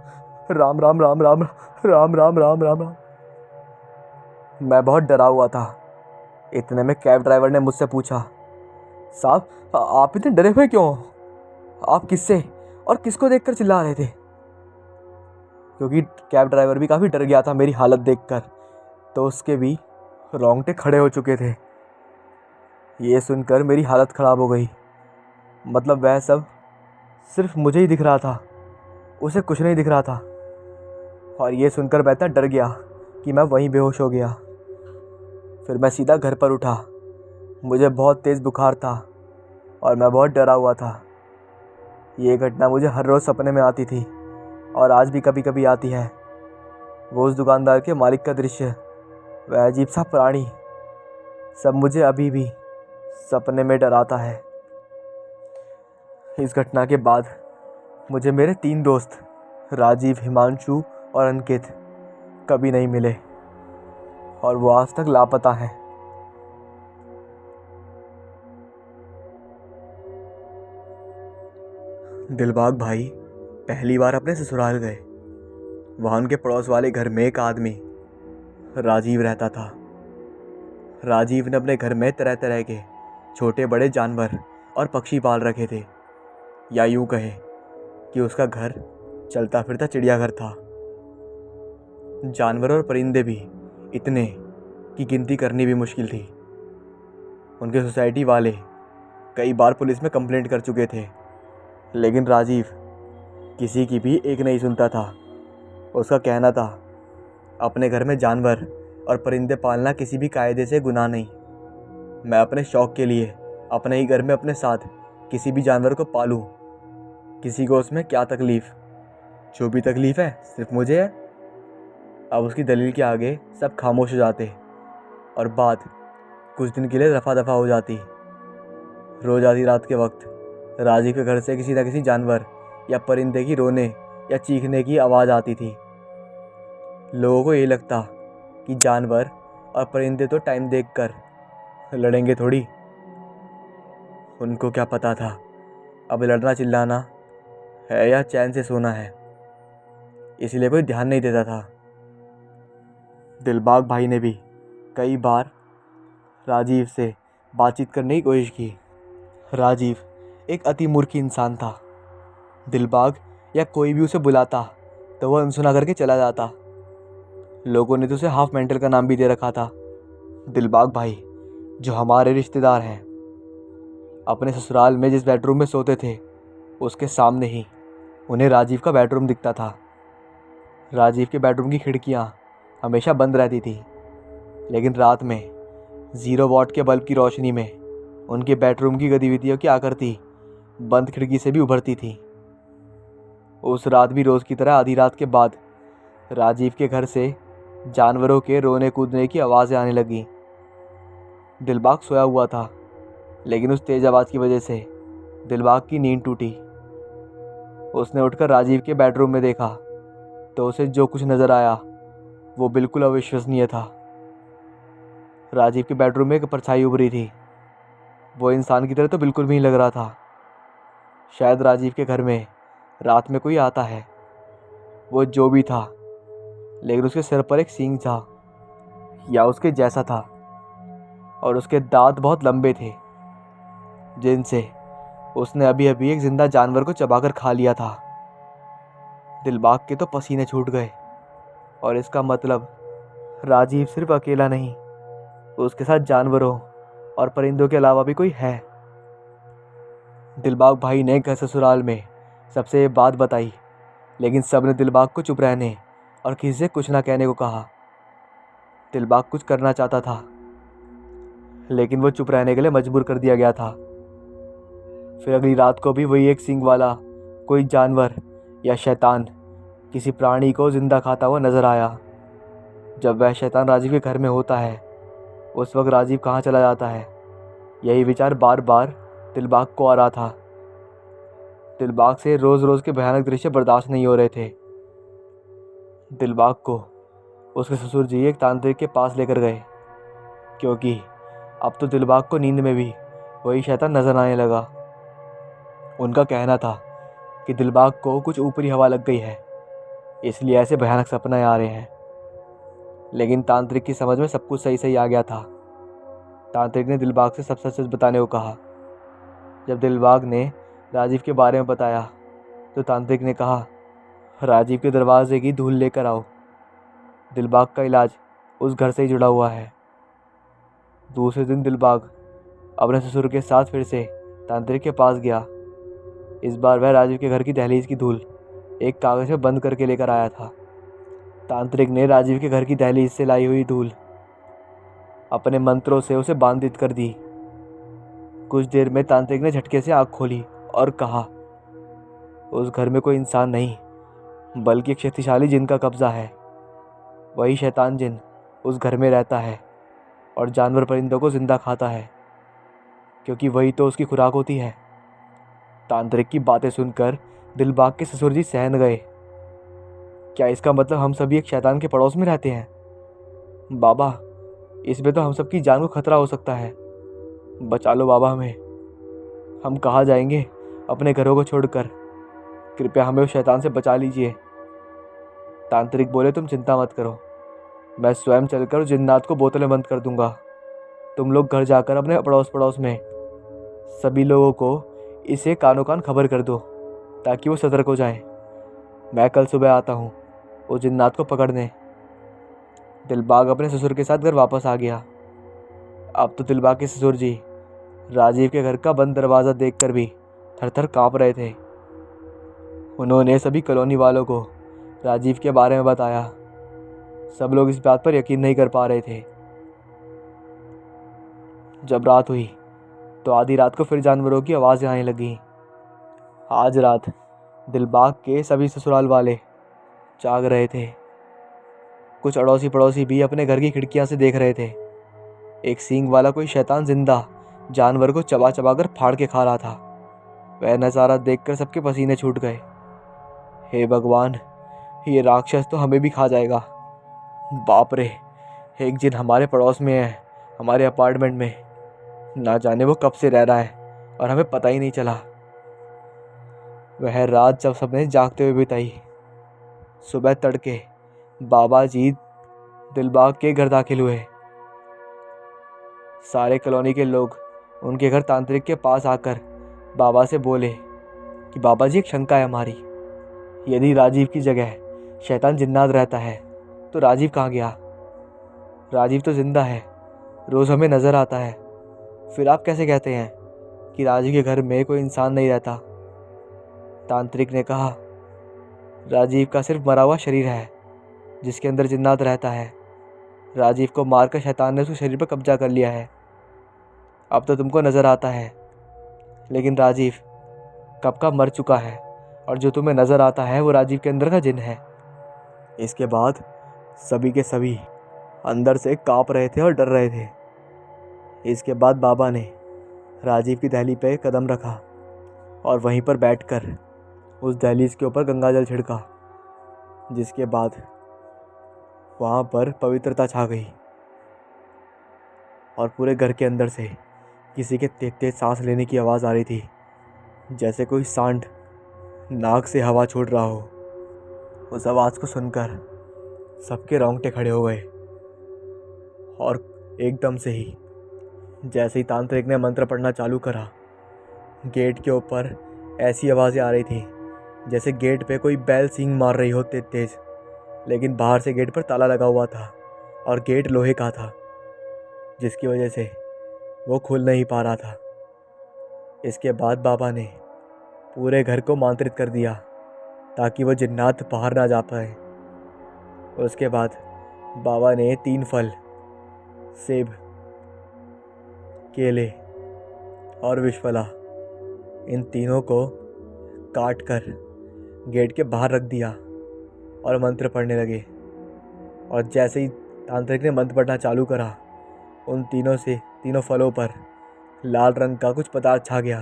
राम राम राम राम राम राम राम राम राम। मैं बहुत डरा हुआ था। इतने में कैब ड्राइवर ने मुझसे पूछा, साहब आप इतने डरे हुए क्यों? आप किससे और किसको देखकर चिल्ला रहे थे? क्योंकि कैब ड्राइवर भी काफ़ी डर गया था मेरी हालत देखकर, तो उसके भी रोंगटे खड़े हो चुके थे। ये सुनकर मेरी हालत ख़राब हो गई। मतलब वह सब सिर्फ मुझे ही दिख रहा था, उसे कुछ नहीं दिख रहा था। और ये सुनकर मैं इतना डर गया कि मैं वहीं बेहोश हो गया। फिर मैं सीधा घर पर उठा। मुझे बहुत तेज़ बुखार था और मैं बहुत डरा हुआ था। ये घटना मुझे हर रोज़ सपने में आती थी और आज भी कभी कभी आती है। वो उस दुकानदार के मालिक का दृश्य, वह अजीब सा प्राणी, सब मुझे अभी भी सपने में डराता है। इस घटना के बाद मुझे मेरे 3 दोस्त राजीव, हिमांशु और अंकित कभी नहीं मिले और वो आज तक लापता हैं। दिलबाग भाई पहली बार अपने ससुराल गए। वहाँ उनके पड़ोस वाले घर में एक आदमी राजीव रहता था। राजीव ने अपने घर में तरह तरह के छोटे बड़े जानवर और पक्षी पाल रखे थे, या यूं कहे कि उसका घर चलता फिरता चिड़ियाघर था। जानवर और परिंदे भी इतने कि गिनती करनी भी मुश्किल थी। उनके सोसाइटी वाले कई बार पुलिस में कंप्लेंट कर चुके थे, लेकिन राजीव किसी की भी एक नहीं सुनता था। उसका कहना था, अपने घर में जानवर और परिंदे पालना किसी भी कायदे से गुनाह नहीं। मैं अपने शौक़ के लिए अपने ही घर में अपने साथ किसी भी जानवर को पालूं, किसी को उसमें क्या तकलीफ़? जो भी तकलीफ़ है सिर्फ मुझे है। अब उसकी दलील के आगे सब खामोश हो जाते और बात कुछ दिन के लिए रफा दफा हो जाती। रोज़ आधी रात के वक्त राजीव के घर से किसी न किसी जानवर या परिंदे की रोने या चीखने की आवाज़ आती थी। लोगों को ये लगता कि जानवर और परिंदे तो टाइम देखकर लड़ेंगे थोड़ी। उनको क्या पता था अब लड़ना चिल्लाना है या चैन से सोना है, इसलिए कोई ध्यान नहीं देता था। दिलबाग भाई ने भी कई बार राजीव से बातचीत करने की कोशिश की। राजीव एक अति मूर्ख इंसान था। दिलबाग या कोई भी उसे बुलाता तो वह अनसुना करके चला जाता। लोगों ने तो उसे हाफ मेंटल का नाम भी दे रखा था। दिलबाग भाई, जो हमारे रिश्तेदार हैं, अपने ससुराल में जिस बेडरूम में सोते थे उसके सामने ही उन्हें राजीव का बेडरूम दिखता था। राजीव के बेडरूम की खिड़कियां हमेशा बंद रहती थी, लेकिन रात में 0 वॉट के बल्ब की रोशनी में उनके बेडरूम की गतिविधियों की आकृति बंद खिड़की से भी उभरती थी। उस रात भी रोज़ की तरह आधी रात के बाद राजीव के घर से जानवरों के रोने कूदने की आवाज़ें आने लगी। दिलबाग सोया हुआ था, लेकिन उस तेज़ आवाज़ की वजह से दिलबाग की नींद टूटी। उसने उठकर राजीव के बेडरूम में देखा तो उसे जो कुछ नज़र आया वो बिल्कुल अविश्वसनीय था। राजीव के बेडरूम में एक परछाई उभरी थी। वो इंसान की तरह तो बिल्कुल भी नहीं लग रहा था। शायद राजीव के घर में रात में कोई आता है। वो जो भी था, लेकिन उसके सिर पर एक सींग था या उसके जैसा था, और उसके दांत बहुत लंबे थे, जिनसे उसने अभी अभी एक जिंदा जानवर को चबाकर खा लिया था। दिलबाग के तो पसीने छूट गए, और इसका मतलब राजीव सिर्फ अकेला नहीं, उसके साथ जानवरों और परिंदों के अलावा भी कोई है। दिलबाग भाई ने घर ससुराल में सबसे ये बात बताई, लेकिन सब ने दिलबाग को चुप रहने और किसी से कुछ ना कहने को कहा। दिलबाग कुछ करना चाहता था, लेकिन वो चुप रहने के लिए मजबूर कर दिया गया था। फिर अगली रात को भी वही एक सींग वाला कोई जानवर या शैतान किसी प्राणी को जिंदा खाता हुआ नजर आया। जब वह शैतान राजीव के घर में होता है, उस वक्त राजीव कहाँ चला जाता है, यही विचार बार बार दिलबाग को आ रहा था। दिलबाग से रोज़ रोज़ के भयानक दृश्य बर्दाश्त नहीं हो रहे थे। दिलबाग को उसके ससुर जी एक तांत्रिक के पास लेकर गए, क्योंकि अब तो दिलबाग को नींद में भी वही शैतान नजर आने लगा। उनका कहना था कि दिलबाग को कुछ ऊपरी हवा लग गई है, इसलिए ऐसे भयानक सपने आ रहे हैं। लेकिन तांत्रिक की समझ में सब कुछ सही सही आ गया था। तांत्रिक ने दिलबाग से सब सच सच बताने को कहा। जब दिलबाग ने राजीव के बारे में बताया तो तांत्रिक ने कहा, राजीव के दरवाजे की धूल लेकर आओ। दिलबाग का इलाज उस घर से ही जुड़ा हुआ है। दूसरे दिन दिलबाग अपने ससुर के साथ फिर से तांत्रिक के पास गया। इस बार वह राजीव के घर की दहलीज की धूल एक कागज में बंद करके लेकर आया था। तांत्रिक ने राजीव के घर की दहलीज से लाई हुई धूल अपने मंत्रों से उसे बांधित कर दी। कुछ देर में तांत्रिक ने झटके से आंख खोली और कहा, उस घर में कोई इंसान नहीं बल्कि एक शक्तिशाली जिन का कब्जा है। वही शैतान जिन उस घर में रहता है और जानवर परिंदों को जिंदा खाता है, क्योंकि वही तो उसकी खुराक होती है। तांत्रिक की बातें सुनकर दिलबाग के ससुर जी सहम गए। क्या इसका मतलब हम सभी एक शैतान के पड़ोस में रहते हैं? बाबा, इसमें तो हम सबकी जान को खतरा हो सकता है। बचा लो बाबा हमें। हम कहाँ जाएंगे अपने घरों को छोड़कर? कृपया हमें उस शैतान से बचा लीजिए। तांत्रिक बोले, तुम चिंता मत करो, मैं स्वयं चलकर उस जिन्नात को बोतल में बंद कर दूंगा। तुम लोग घर जाकर अपने पड़ोस पड़ोस में सभी लोगों को इसे कानो कान खबर कर दो, ताकि वो सतर्क हो जाएं। मैं कल सुबह आता हूँ उस जिन्नात को पकड़ने। दिलबाग अपने ससुर के साथ घर वापस आ गया। अब तो दिलबाग के ससुर जी राजीव के घर का बंद दरवाज़ा देखकर भी थर थर काँप रहे थे। उन्होंने सभी कॉलोनी वालों को राजीव के बारे में बताया। सब लोग इस बात पर यकीन नहीं कर पा रहे थे। जब रात हुई तो आधी रात को फिर जानवरों की आवाज़ें आने लगी। आज रात दिलबाग के सभी ससुराल वाले जाग रहे थे। कुछ अड़ोसी पड़ोसी भी अपने घर की खिड़कियां से देख रहे थे। एक सींग वाला कोई शैतान जिंदा जानवर को चबा चबा कर फाड़ के खा रहा था। वह नज़ारा देखकर सबके पसीने छूट गए। हे भगवान, ये राक्षस तो हमें भी खा जाएगा। बाप रे, एक जिन हमारे पड़ोस में है, हमारे अपार्टमेंट में। ना जाने वो कब से रह रहा है और हमें पता ही नहीं चला। वह रात जब सबने जागते हुए बिताई, सुबह तड़के बाबा जी दिलबाग के घर दाखिल हुए। सारे कॉलोनी के लोग उनके घर तांत्रिक के पास आकर बाबा से बोले कि बाबा जी, एक शंका है हमारी। यदि राजीव की जगह शैतान जिन्नात रहता है तो राजीव कहाँ गया? राजीव तो जिंदा है, रोज़ हमें नज़र आता है। फिर आप कैसे कहते हैं कि राजीव के घर में कोई इंसान नहीं रहता? तांत्रिक ने कहा, राजीव का सिर्फ मरा हुआ शरीर है जिसके अंदर जिन्नात रहता है। राजीव को मारकर शैतान ने उसके शरीर पर कब्जा कर लिया है। अब तो तुमको नज़र आता है, लेकिन राजीव कब का मर चुका है और जो तुम्हें नज़र आता है वो राजीव के अंदर का जिन है। इसके बाद सभी के सभी अंदर से काँप रहे थे और डर रहे थे। इसके बाद बाबा ने राजीव की दहलीज पे कदम रखा और वहीं पर बैठकर उस दहलीज के ऊपर गंगा जल छिड़का, जिसके बाद वहाँ पर पवित्रता छा गई और पूरे घर के अंदर से किसी के तेज तेज सांस लेने की आवाज़ आ रही थी, जैसे कोई सांड नाक से हवा छोड़ रहा हो। उस आवाज़ को सुनकर सबके रोंगटे खड़े हो गए और एकदम से ही जैसे ही तांत्रिक ने मंत्र पढ़ना चालू करा, गेट के ऊपर ऐसी आवाज़ें आ रही थी जैसे गेट पे कोई बैल सींग मार रही हो तेज तेज। लेकिन बाहर से गेट पर ताला लगा हुआ था और गेट लोहे का था, जिसकी वजह से वो खुल नहीं पा रहा था। इसके बाद बाबा ने पूरे घर को मंत्रित कर दिया ताकि वो जिन्नात बाहर ना जा पाए। उसके बाद बाबा ने 3 फल, सेब, केले और विषफला, इन तीनों को काट कर गेट के बाहर रख दिया और मंत्र पढ़ने लगे। और जैसे ही तांत्रिक ने मंत्र पढ़ना चालू करा, उन तीनों फलों पर लाल रंग का कुछ पदार्थ छा गया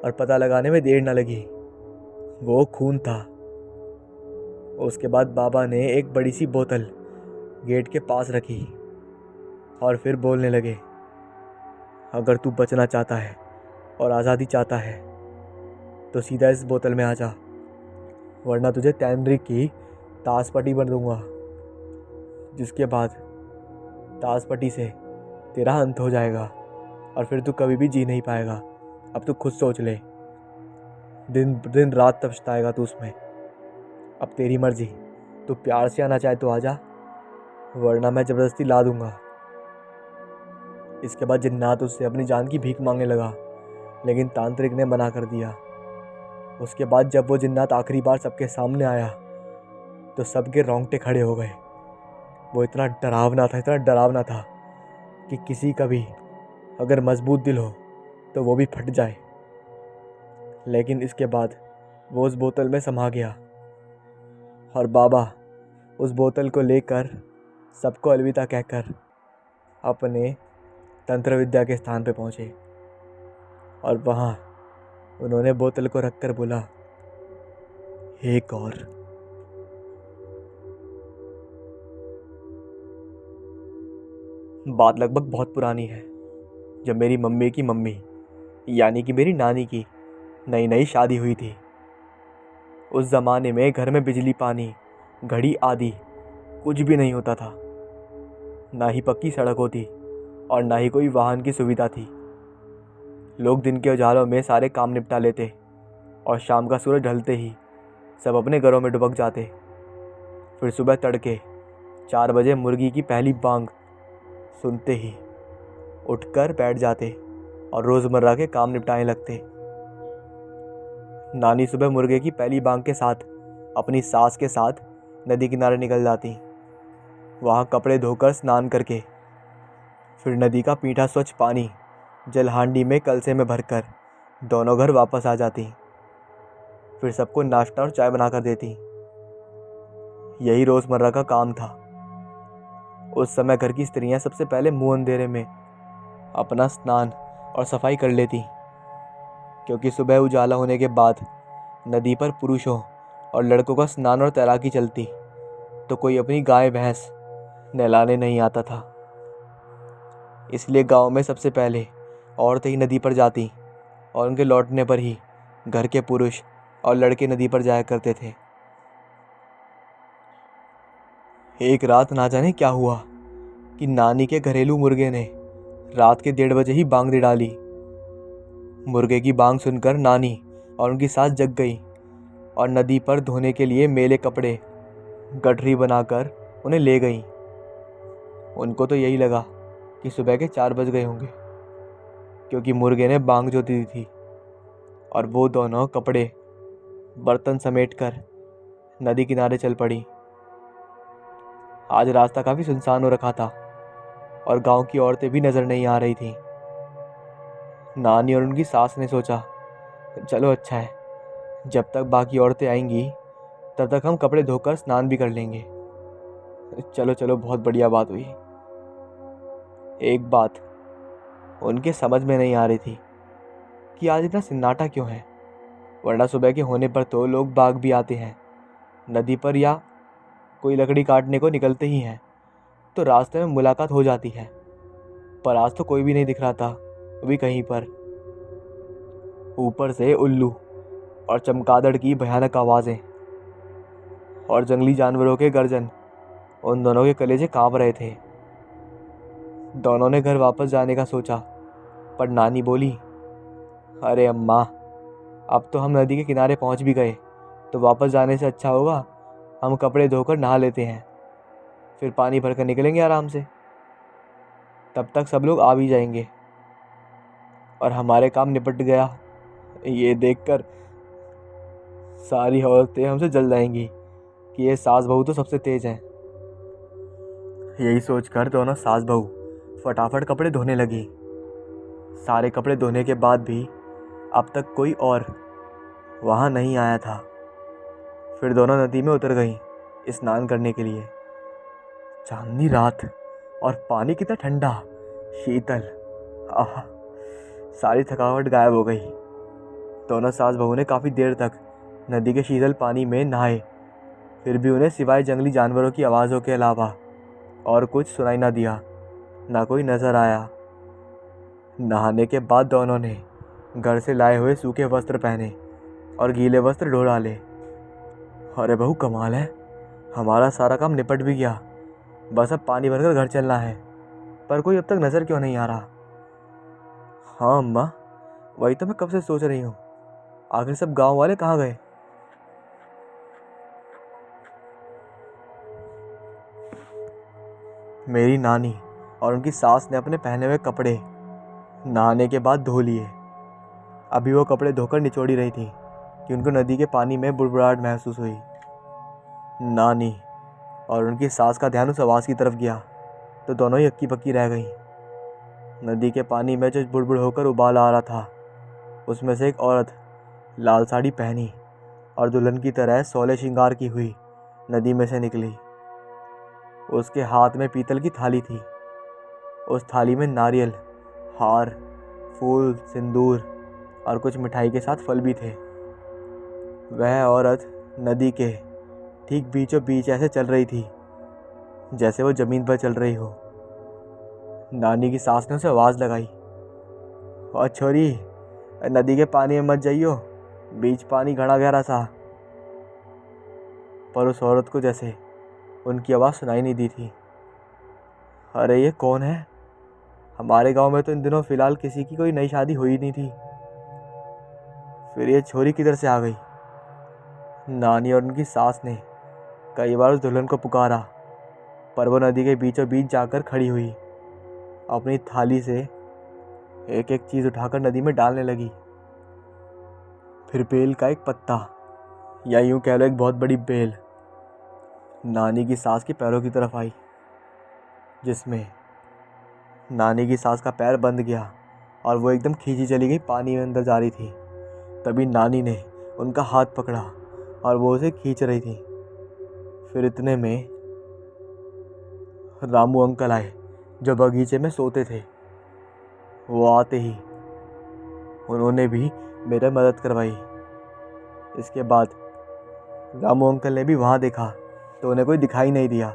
और पता लगाने में देर न लगी, वो खून था। उसके बाद बाबा ने एक बड़ी सी बोतल गेट के पास रखी और फिर बोलने लगे, अगर तू बचना चाहता है और आज़ादी चाहता है तो सीधा इस बोतल में आ जा, वरना तुझे तैनरी की ताश-पट्टी बन दूंगा, जिसके बाद ताश-पट्टी से तेरा अंत हो जाएगा और फिर तू कभी भी जी नहीं पाएगा। अब तू खुद सोच ले, दिन दिन रात पछताएगा तू उसमें। अब तेरी मर्जी, तू प्यार से आना चाहे तो आ जा, वरना मैं ज़बरदस्ती ला दूंगा। इसके बाद जिन्नात उससे अपनी जान की भीख मांगने लगा, लेकिन तांत्रिक ने मना कर दिया। उसके बाद जब वो जिन्नात आखिरी बार सबके सामने आया तो सबके रोंगटे खड़े हो गए। वो इतना डरावना था कि किसी का भी अगर मजबूत दिल हो तो वो भी फट जाए। लेकिन इसके बाद वो उस बोतल में समा गया और बाबा उस बोतल को लेकर सबको अलविदा कहकर अपने तंत्र विद्या के स्थान पे पहुँचे और वहाँ उन्होंने बोतल को रखकर बोला, हे कौर। बात लगभग बहुत पुरानी है, जब मेरी मम्मी की मम्मी यानी कि मेरी नानी की नई नई शादी हुई थी। उस ज़माने में घर में बिजली, पानी, घड़ी आदि कुछ भी नहीं होता था। ना ही पक्की सड़क होती और ना ही कोई वाहन की सुविधा थी। लोग दिन के उजालों में सारे काम निपटा लेते और शाम का सूरज ढलते ही सब अपने घरों में डुबक जाते। फिर सुबह तड़के 4 बजे मुर्गी की पहली बांग सुनते ही उठकर बैठ जाते और रोज़मर्रा के काम निपटाने लगते। नानी सुबह मुर्गे की पहली बांग के साथ अपनी सास के साथ नदी किनारे निकल जाती। वहाँ कपड़े धोकर स्नान करके फिर नदी का मीठा स्वच्छ पानी जल हांडी में कलसे में भरकर दोनों घर वापस आ जाती। फिर सबको नाश्ता और चाय बनाकर देती। यही रोज़मर्रा का काम था। उस समय घर की स्त्रियां सबसे पहले मुंह अंधेरे में अपना स्नान और सफाई कर लेती, क्योंकि सुबह उजाला होने के बाद नदी पर पुरुषों और लड़कों का स्नान और तैराकी चलती तो कोई अपनी गाय भैंस नहलाने नहीं आता था। इसलिए गांव में सबसे पहले औरतें ही नदी पर जाती और उनके लौटने पर ही घर के पुरुष और लड़के नदी पर जाया करते थे। एक रात ना जाने क्या हुआ कि नानी के घरेलू मुर्गे ने रात के 1:30 बजे ही बांग दे डाली। मुर्गे की बांग सुनकर नानी और उनकी सास जग गई और नदी पर धोने के लिए मेले कपड़े गठरी बनाकर उन्हें ले गईं। उनको तो यही लगा कि सुबह के 4 बज गए होंगे, क्योंकि मुर्गे ने बांग जो दी थी, और वो दोनों कपड़े बर्तन समेटकर नदी किनारे चल पड़ी। आज रास्ता काफ़ी सुनसान हो रखा था और गांव की औरतें भी नज़र नहीं आ रही थीं। नानी और उनकी सास ने सोचा, चलो अच्छा है, जब तक बाकी औरतें आएंगी तब तक हम कपड़े धोकर स्नान भी कर लेंगे। चलो चलो, बहुत बढ़िया बात हुई। एक बात उनके समझ में नहीं आ रही थी कि आज इतना सन्नाटा क्यों है, वरना सुबह के होने पर तो लोग बाग भी आते हैं नदी पर, या कोई लकड़ी काटने को निकलते ही हैं तो रास्ते में मुलाकात हो जाती है। पर आज तो कोई भी नहीं दिख रहा था, वो भी कहीं पर। ऊपर से उल्लू और चमगादड़ की भयानक आवाज़ें और जंगली जानवरों के गर्जन उन दोनों के कलेजे कांप रहे थे। दोनों ने घर वापस जाने का सोचा, पर नानी बोली, अरे अम्मा, अब तो हम नदी के किनारे पहुंच भी गए, तो वापस जाने से अच्छा होगा हम कपड़े धोकर नहा लेते हैं, फिर पानी भरकर निकलेंगे आराम से। तब तक सब लोग आ भी जाएंगे और हमारे काम निपट गया। ये देखकर सारी औरतें हमसे जल जाएंगी कि ये सास बहू तो सबसे तेज हैं। यही सोचकर दोनों सास बहू फटाफट कपड़े धोने लगी। सारे कपड़े धोने के बाद भी अब तक कोई और वहाँ नहीं आया था। फिर दोनों नदी में उतर गईं स्नान करने के लिए। चांदनी रात और पानी कितना ठंडा, शीतल, आह, सारी थकावट गायब हो गई। दोनों सास बहू ने काफ़ी देर तक नदी के शीतल पानी में नहाए, फिर भी उन्हें सिवाय जंगली जानवरों की आवाज़ों के अलावा और कुछ सुनाई ना दिया, ना कोई नज़र आया। नहाने के बाद दोनों ने घर से लाए हुए सूखे वस्त्र पहने और गीले वस्त्र ढो डाले। अरे बहू कमाल है, हमारा सारा काम निपट भी गया, बस अब पानी भरकर घर चलना है। पर कोई अब तक नज़र क्यों नहीं आ रहा? हाँ अम्मा, वही तो मैं कब से सोच रही हूँ, आखिर सब गांव वाले कहाँ गए? मेरी नानी और उनकी सास ने अपने पहने हुए कपड़े नहाने के बाद धो लिए। अभी वो कपड़े धोकर निचोड़ी रही थी कि उनको नदी के पानी में बुड़बुड़ाहट महसूस हुई। नानी और उनकी सास का ध्यान उस आवाज़ की तरफ गया तो दोनों ही हक्की बक्की रह गईं। नदी के पानी में जो बुड़बुड़ होकर उबाल आ रहा था, उसमें से एक औरत लाल साड़ी पहनी और दुल्हन की तरह सोले श्रृंगार की हुई नदी में से निकली। उसके हाथ में पीतल की थाली थी। उस थाली में नारियल, हार, फूल, सिंदूर और कुछ मिठाई के साथ फल भी थे। वह औरत नदी के ठीक बीचों बीच ऐसे चल रही थी जैसे वो ज़मीन पर चल रही हो। नानी की सास ने उसे आवाज़ लगाई, और छोरी, नदी के पानी में मत जाइयो, बीच पानी घड़ा गहरा सा। पर उस औरत को जैसे उनकी आवाज़ सुनाई नहीं दी थी। अरे ये कौन है? हमारे गांव में तो इन दिनों फ़िलहाल किसी की कोई नई शादी हुई नहीं थी, फिर ये छोरी किधर से आ गई? नानी और उनकी सास ने कई बार उस दुल्हन को पुकारा, पर वो नदी के बीचों बीच जाकर खड़ी हुई, अपनी थाली से एक एक चीज़ उठाकर नदी में डालने लगी। फिर बेल का एक पत्ता, या यूं कह लो एक बहुत बड़ी बेल, नानी की सास के पैरों की तरफ आई, जिसमें नानी की सास का पैर बंद गया और वो एकदम खींची चली गई, पानी में अंदर जा रही थी। तभी नानी ने उनका हाथ पकड़ा और वो उसे खींच रही थी। फिर इतने में रामू अंकल आए, जो बगीचे में सोते थे। वो आते ही उन्होंने भी मेरी मदद करवाई। इसके बाद रामू अंकल ने भी वहाँ देखा तो उन्हें कोई दिखाई नहीं दिया।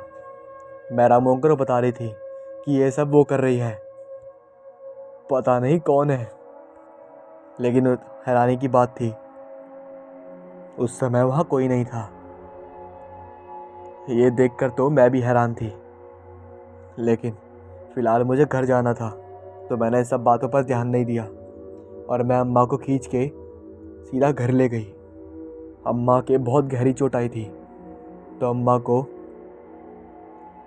मैं रामू अंकल को बता रही थी कि ये सब वो कर रही है, पता नहीं कौन है। लेकिन हैरानी की बात थी, उस समय वहाँ कोई नहीं था। ये देखकर तो मैं भी हैरान थी, लेकिन फ़िलहाल मुझे घर जाना था तो मैंने इस सब बातों पर ध्यान नहीं दिया और मैं अम्मा को खींच के सीधा घर ले गई। अम्मा के बहुत गहरी चोट आई थी तो अम्मा को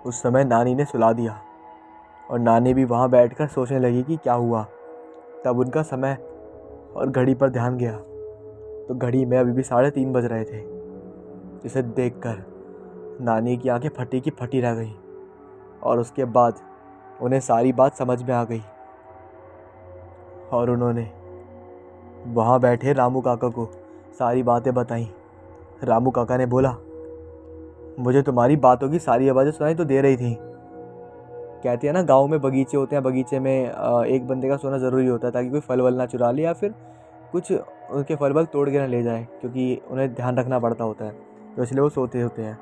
उस समय नानी ने सुला दिया और नानी भी वहाँ बैठकर सोचने लगी कि क्या हुआ। तब उनका समय और घड़ी पर ध्यान गया तो घड़ी में अभी भी 3:30 बज रहे थे, जिसे देखकर नानी की आंखें फटी की फटी रह गई और उसके बाद उन्हें सारी बात समझ में आ गई और उन्होंने वहाँ बैठे रामू काका को सारी बातें बताईं। रामू काका ने बोला, मुझे तुम्हारी बातों की सारी आवाज़ें सुनाई तो दे रही थी। कहती है ना, गांव में बगीचे होते हैं, बगीचे में एक बंदे का सोना ज़रूरी होता है ताकि कोई फल वल ना चुरा ले या फिर कुछ उनके फल वल तोड़ के ना ले जाए, क्योंकि उन्हें ध्यान रखना पड़ता होता है, तो इसलिए वो सोते होते हैं।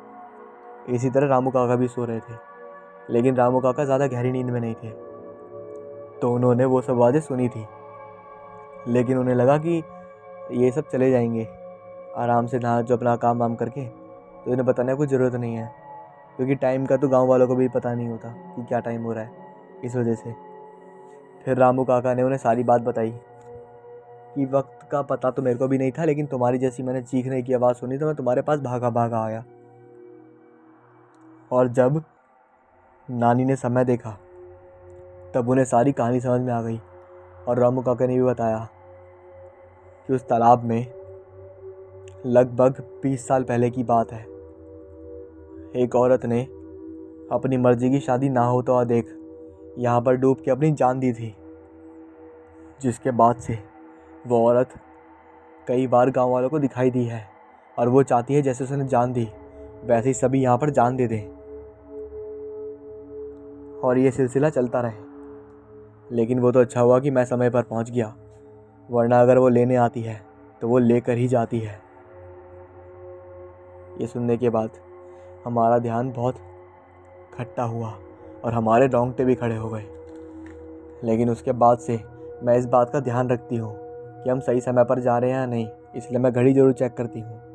इसी तरह रामू काका भी सो रहे थे, लेकिन रामू काका ज़्यादा गहरी नींद में नहीं थे, तो उन्होंने वो सब आवाज़ें सुनी थी। लेकिन उन्हें लगा कि ये सब चले जाएंगे आराम से नहा जो अपना काम वाम करके, तो इन्हें बताने की कोई ज़रूरत नहीं है, क्योंकि टाइम का तो गांव वालों को भी पता नहीं होता कि क्या टाइम हो रहा है। इस वजह से फिर रामू काका ने उन्हें सारी बात बताई कि वक्त का पता तो मेरे को भी नहीं था, लेकिन तुम्हारी जैसी मैंने चीखने की आवाज़ सुनी तो मैं तुम्हारे पास भागा भागा आया। और जब नानी ने समय देखा तब उन्हें सारी कहानी समझ में आ गई और रामू काका ने भी बताया कि उस तालाब में लगभग 20 साल पहले की बात है, एक औरत ने अपनी मर्जी की शादी ना होता हुआ देख यहाँ पर डूब के अपनी जान दी थी, जिसके बाद से वो औरत कई बार गांव वालों को दिखाई दी है और वो चाहती है जैसे उसने जान दी वैसे ही सभी यहाँ पर जान दे दें और ये सिलसिला चलता रहे। लेकिन वो तो अच्छा हुआ कि मैं समय पर पहुँच गया, वरना अगर वो लेने आती है तो वो लेकर ही जाती है। ये सुनने के बाद हमारा ध्यान बहुत खट्टा हुआ और हमारे रोंगटे भी खड़े हो गए। लेकिन उसके बाद से मैं इस बात का ध्यान रखती हूँ कि हम सही समय पर जा रहे हैं या नहीं, इसलिए मैं घड़ी ज़रूर चेक करती हूँ।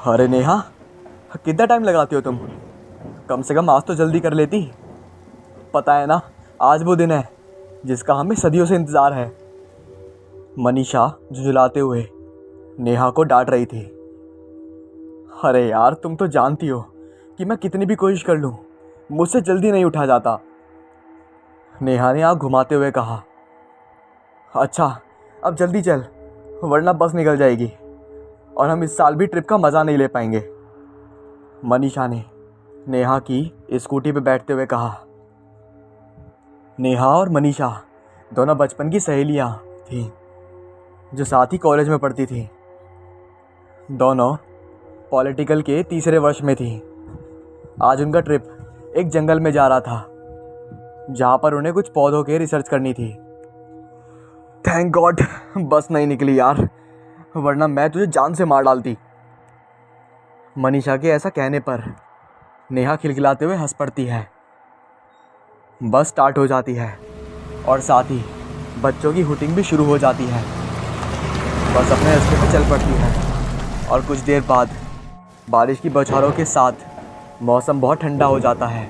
अरे नेहा, कितना टाइम लगाती हो तुम? कम से कम आज तो जल्दी कर लेती। पता है ना, आज वो दिन है जिसका हमें सदियों से इंतज़ार है। मनीषा झुंझुलाते हुए नेहा को डांट रही थी। अरे यार, तुम तो जानती हो कि मैं कितनी भी कोशिश कर लूँ मुझसे जल्दी नहीं उठा जाता। नेहा ने आँख घुमाते हुए कहा। अच्छा, अब जल्दी चल, वरना बस निकल जाएगी और हम इस साल भी ट्रिप का मज़ा नहीं ले पाएंगे। मनीषा ने नेहा की स्कूटी पर बैठते हुए कहा। नेहा और मनीषा दोनों बचपन की सहेलियाँ थीं जो साथ ही कॉलेज में पढ़ती थीं। दोनों पॉलिटिकल के तीसरे वर्ष में थीं। आज उनका ट्रिप एक जंगल में जा रहा था जहाँ पर उन्हें कुछ पौधों के रिसर्च करनी थी। थैंक गॉड बस नहीं निकली यार, वरना मैं तुझे जान से मार डालती। मनीषा के ऐसा कहने पर नेहा खिलखिलाते हुए हंस पड़ती है। बस स्टार्ट हो जाती है और साथ ही बच्चों की हुटिंग भी शुरू हो जाती है। बस अपने रास्ते पर चल पड़ती है और कुछ देर बाद बारिश की बौछारों के साथ मौसम बहुत ठंडा हो जाता है।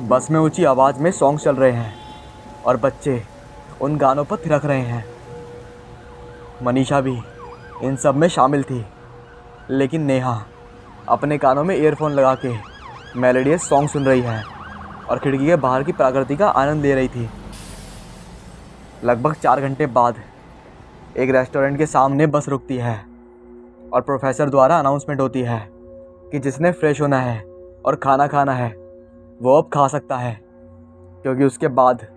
बस में ऊंची आवाज़ में सॉन्ग चल रहे हैं और बच्चे उन गानों पर थिरक रहे हैं। मनीषा भी इन सब में शामिल थी, लेकिन नेहा अपने कानों में ईयरफोन लगा के मेलोडियस सॉन्ग सुन रही है और खिड़की के बाहर की प्रकृति का आनंद ले रही थी। लगभग 4 घंटे बाद एक रेस्टोरेंट के सामने बस रुकती है और प्रोफेसर द्वारा अनाउंसमेंट होती है कि जिसने फ्रेश होना है और खाना खाना है वो अब खा सकता है, क्योंकि उसके बाद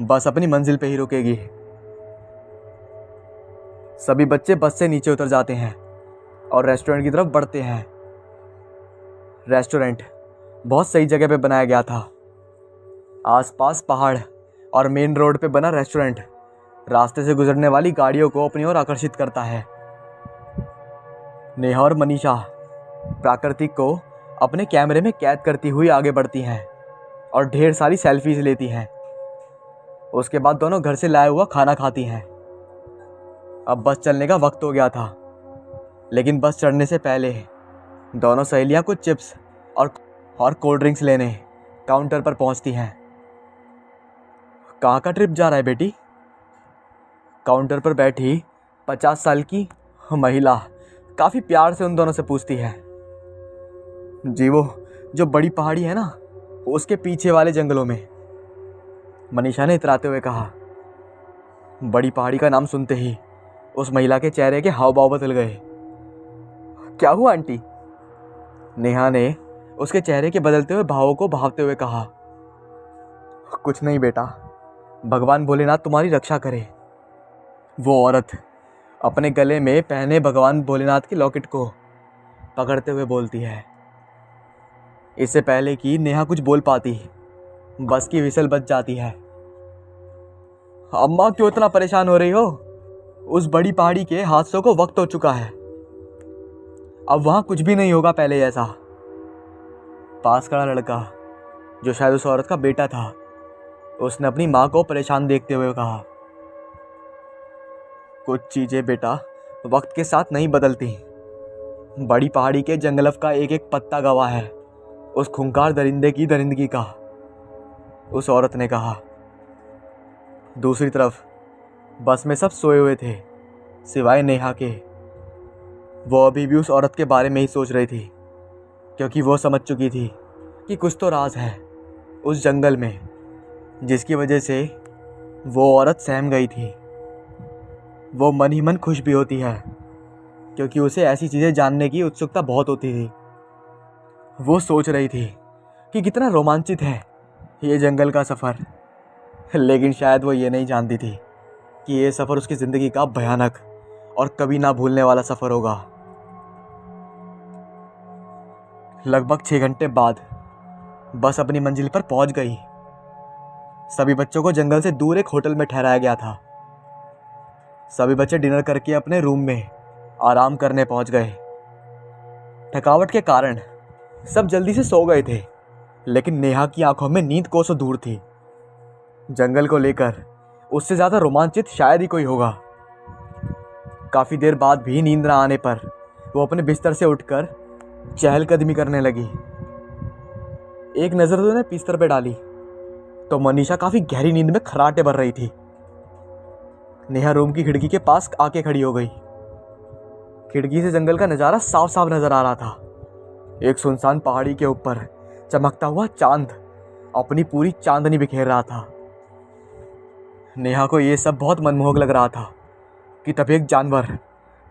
बस अपनी मंजिल पे ही रुकेगी। सभी बच्चे बस से नीचे उतर जाते हैं और रेस्टोरेंट की तरफ बढ़ते हैं। रेस्टोरेंट बहुत सही जगह पे बनाया गया था। आसपास पहाड़ और मेन रोड पे बना रेस्टोरेंट रास्ते से गुजरने वाली गाड़ियों को अपनी ओर आकर्षित करता है। नेहा और मनीषा प्रकृति को अपने कैमरे में कैद करती हुई आगे बढ़ती हैं और ढेर सारी सेल्फीज लेती हैं। उसके बाद दोनों घर से लाया हुआ खाना खाती हैं। अब बस चलने का वक्त हो गया था, लेकिन बस चढ़ने से पहले दोनों सहेलियां कुछ चिप्स और कोल्ड ड्रिंक्स लेने काउंटर पर पहुंचती हैं। कहाँ का ट्रिप जा रहा है बेटी? काउंटर पर बैठी 50 साल की महिला काफ़ी प्यार से उन दोनों से पूछती है। जी, वो जो बड़ी पहाड़ी है ना, उसके पीछे वाले जंगलों में, मनीषा ने इतराते हुए कहा। बड़ी पहाड़ी का नाम सुनते ही उस महिला के चेहरे के हाव भाव बदल गए। क्या हुआ आंटी? नेहा ने उसके चेहरे के बदलते हुए भावों को भावते हुए कहा। कुछ नहीं बेटा, भगवान भोलेनाथ तुम्हारी रक्षा करे। वो औरत अपने गले में पहने भगवान भोलेनाथ के लॉकेट को पकड़ते हुए बोलती है। इससे पहले कि नेहा कुछ बोल पाती, बस की विसल बज जाती है। अम्मा, क्यों इतना परेशान हो रही हो? उस बड़ी पहाड़ी के हादसों को वक्त हो चुका है। अब वहां कुछ भी नहीं होगा पहले जैसा। पास खड़ा लड़का, जो शायद उस औरत का बेटा था, उसने अपनी माँ को परेशान देखते हुए कहा। कुछ चीज़ें बेटा वक्त के साथ नहीं बदलती। बड़ी पहाड़ी के जंगलफ का एक एक पत्ता गवाह है उस खूंखार दरिंदे की दरिंदगी का, उस औरत ने कहा। दूसरी तरफ बस में सब सोए हुए थे सिवाय नेहा के। वो अभी भी उस औरत के बारे में ही सोच रही थी, क्योंकि वो समझ चुकी थी कि कुछ तो राज है उस जंगल में, जिसकी वजह से वो औरत सहम गई थी। वो मन ही मन खुश भी होती है, क्योंकि उसे ऐसी चीज़ें जानने की उत्सुकता बहुत होती थी। वो सोच रही थी कि कितना रोमांचित है ये जंगल का सफ़र, लेकिन शायद वो ये नहीं जानती थी कि ये सफ़र उसकी ज़िंदगी का भयानक और कभी ना भूलने वाला सफ़र होगा। लगभग 6 घंटे बाद बस अपनी मंजिल पर पहुंच गई। सभी बच्चों को जंगल से दूर एक होटल में ठहराया गया था। सभी बच्चे डिनर करके अपने रूम में आराम करने पहुंच गए। थकावट के कारण सब जल्दी से सो गए थे, लेकिन नेहा की आंखों में नींद कोसों दूर थी। जंगल को लेकर उससे ज़्यादा रोमांचित शायद ही कोई होगा। काफ़ी देर बाद भी नींद न आने पर वो अपने बिस्तर से उठकर चहलकदमी करने लगी। एक नज़र तो उसने बिस्तर पे डाली तो मनीषा काफ़ी गहरी नींद में खर्राटे भर रही थी। नेहा रूम की खिड़की के पास आके खड़ी हो गई। खिड़की से जंगल का नज़ारा साफ साफ नजर आ रहा था। एक सुनसान पहाड़ी के ऊपर चमकता हुआ चांद अपनी पूरी चांदनी बिखेर रहा था। नेहा को ये सब बहुत मनमोहक लग रहा था कि तभी एक जानवर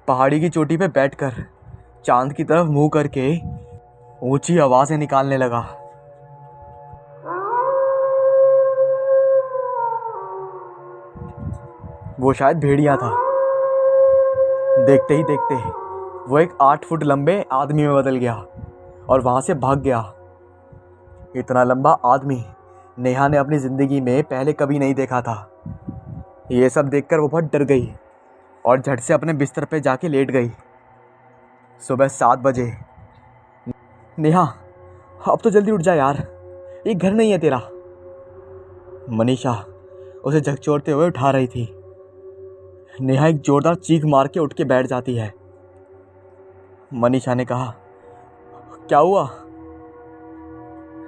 पहाड़ी की चोटी पे बैठकर चांद की तरफ मुंह करके ऊंची आवाजें निकालने लगा। वो शायद भेड़िया था। देखते ही देखते वो एक 8 फुट लंबे आदमी में बदल गया और वहां से भाग गया। इतना लंबा आदमी नेहा ने अपनी ज़िंदगी में पहले कभी नहीं देखा था। ये सब देखकर वो बहुत डर गई और झट से अपने बिस्तर पे जाके लेट गई। सुबह 7 बजे। नेहा, अब तो जल्दी उठ जा यार, ये घर नहीं है तेरा। मनीषा उसे झकझोरते हुए उठा रही थी। नेहा एक जोरदार चीख मार के उठ के बैठ जाती है। मनीषा ने कहा, क्या हुआ?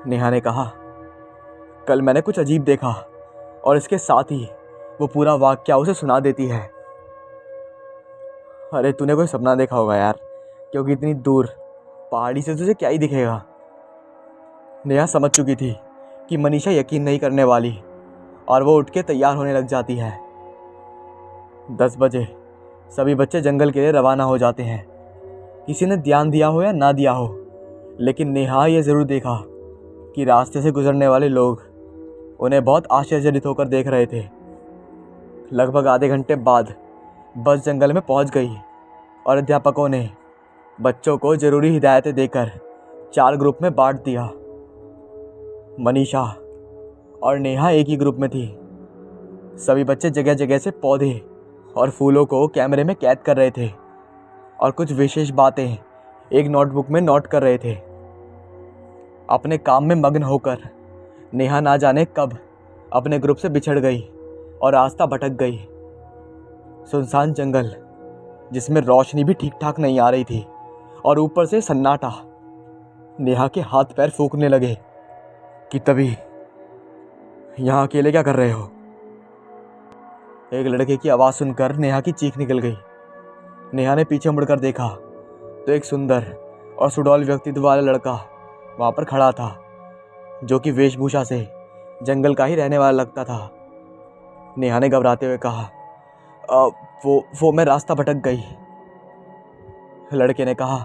नेहा ने कहा, कल मैंने कुछ अजीब देखा, और इसके साथ ही वो पूरा वाकया उसे सुना देती है। अरे तूने कोई सपना देखा होगा यार, क्योंकि इतनी दूर पहाड़ी से तुझे क्या ही दिखेगा। नेहा समझ चुकी थी कि मनीषा यकीन नहीं करने वाली और वो उठ के तैयार होने लग जाती है। 10 बजे सभी बच्चे जंगल के लिए रवाना हो जाते हैं। किसी ने ध्यान दिया हो या ना दिया हो, लेकिन नेहा ये ज़रूर देखा कि रास्ते से गुजरने वाले लोग उन्हें बहुत आश्चर्यचकित होकर देख रहे थे। लगभग आधे घंटे बाद बस जंगल में पहुंच गई और अध्यापकों ने बच्चों को ज़रूरी हिदायतें देकर 4 ग्रुप में बांट दिया। मनीषा और नेहा एक ही ग्रुप में थी। सभी बच्चे जगह जगह से पौधे और फूलों को कैमरे में कैद कर रहे थे और कुछ विशेष बातें एक नोटबुक में नोट कर रहे थे। अपने काम में मग्न होकर नेहा ना जाने कब अपने ग्रुप से बिछड़ गई और रास्ता भटक गई। सुनसान जंगल जिसमें रोशनी भी ठीक ठाक नहीं आ रही थी और ऊपर से सन्नाटा। नेहा के हाथ पैर फूंकने लगे कि तभी, यहाँ अकेले क्या कर रहे हो? एक लड़के की आवाज़ सुनकर नेहा की चीख निकल गई। नेहा ने पीछे मुड़कर देखा तो एक सुंदर और सुडौल व्यक्तित्व वाला लड़का वहाँ पर खड़ा था, जो कि वेशभूषा से जंगल का ही रहने वाला लगता था। नेहा ने घबराते हुए कहा, वो मैं रास्ता भटक गई। लड़के ने कहा,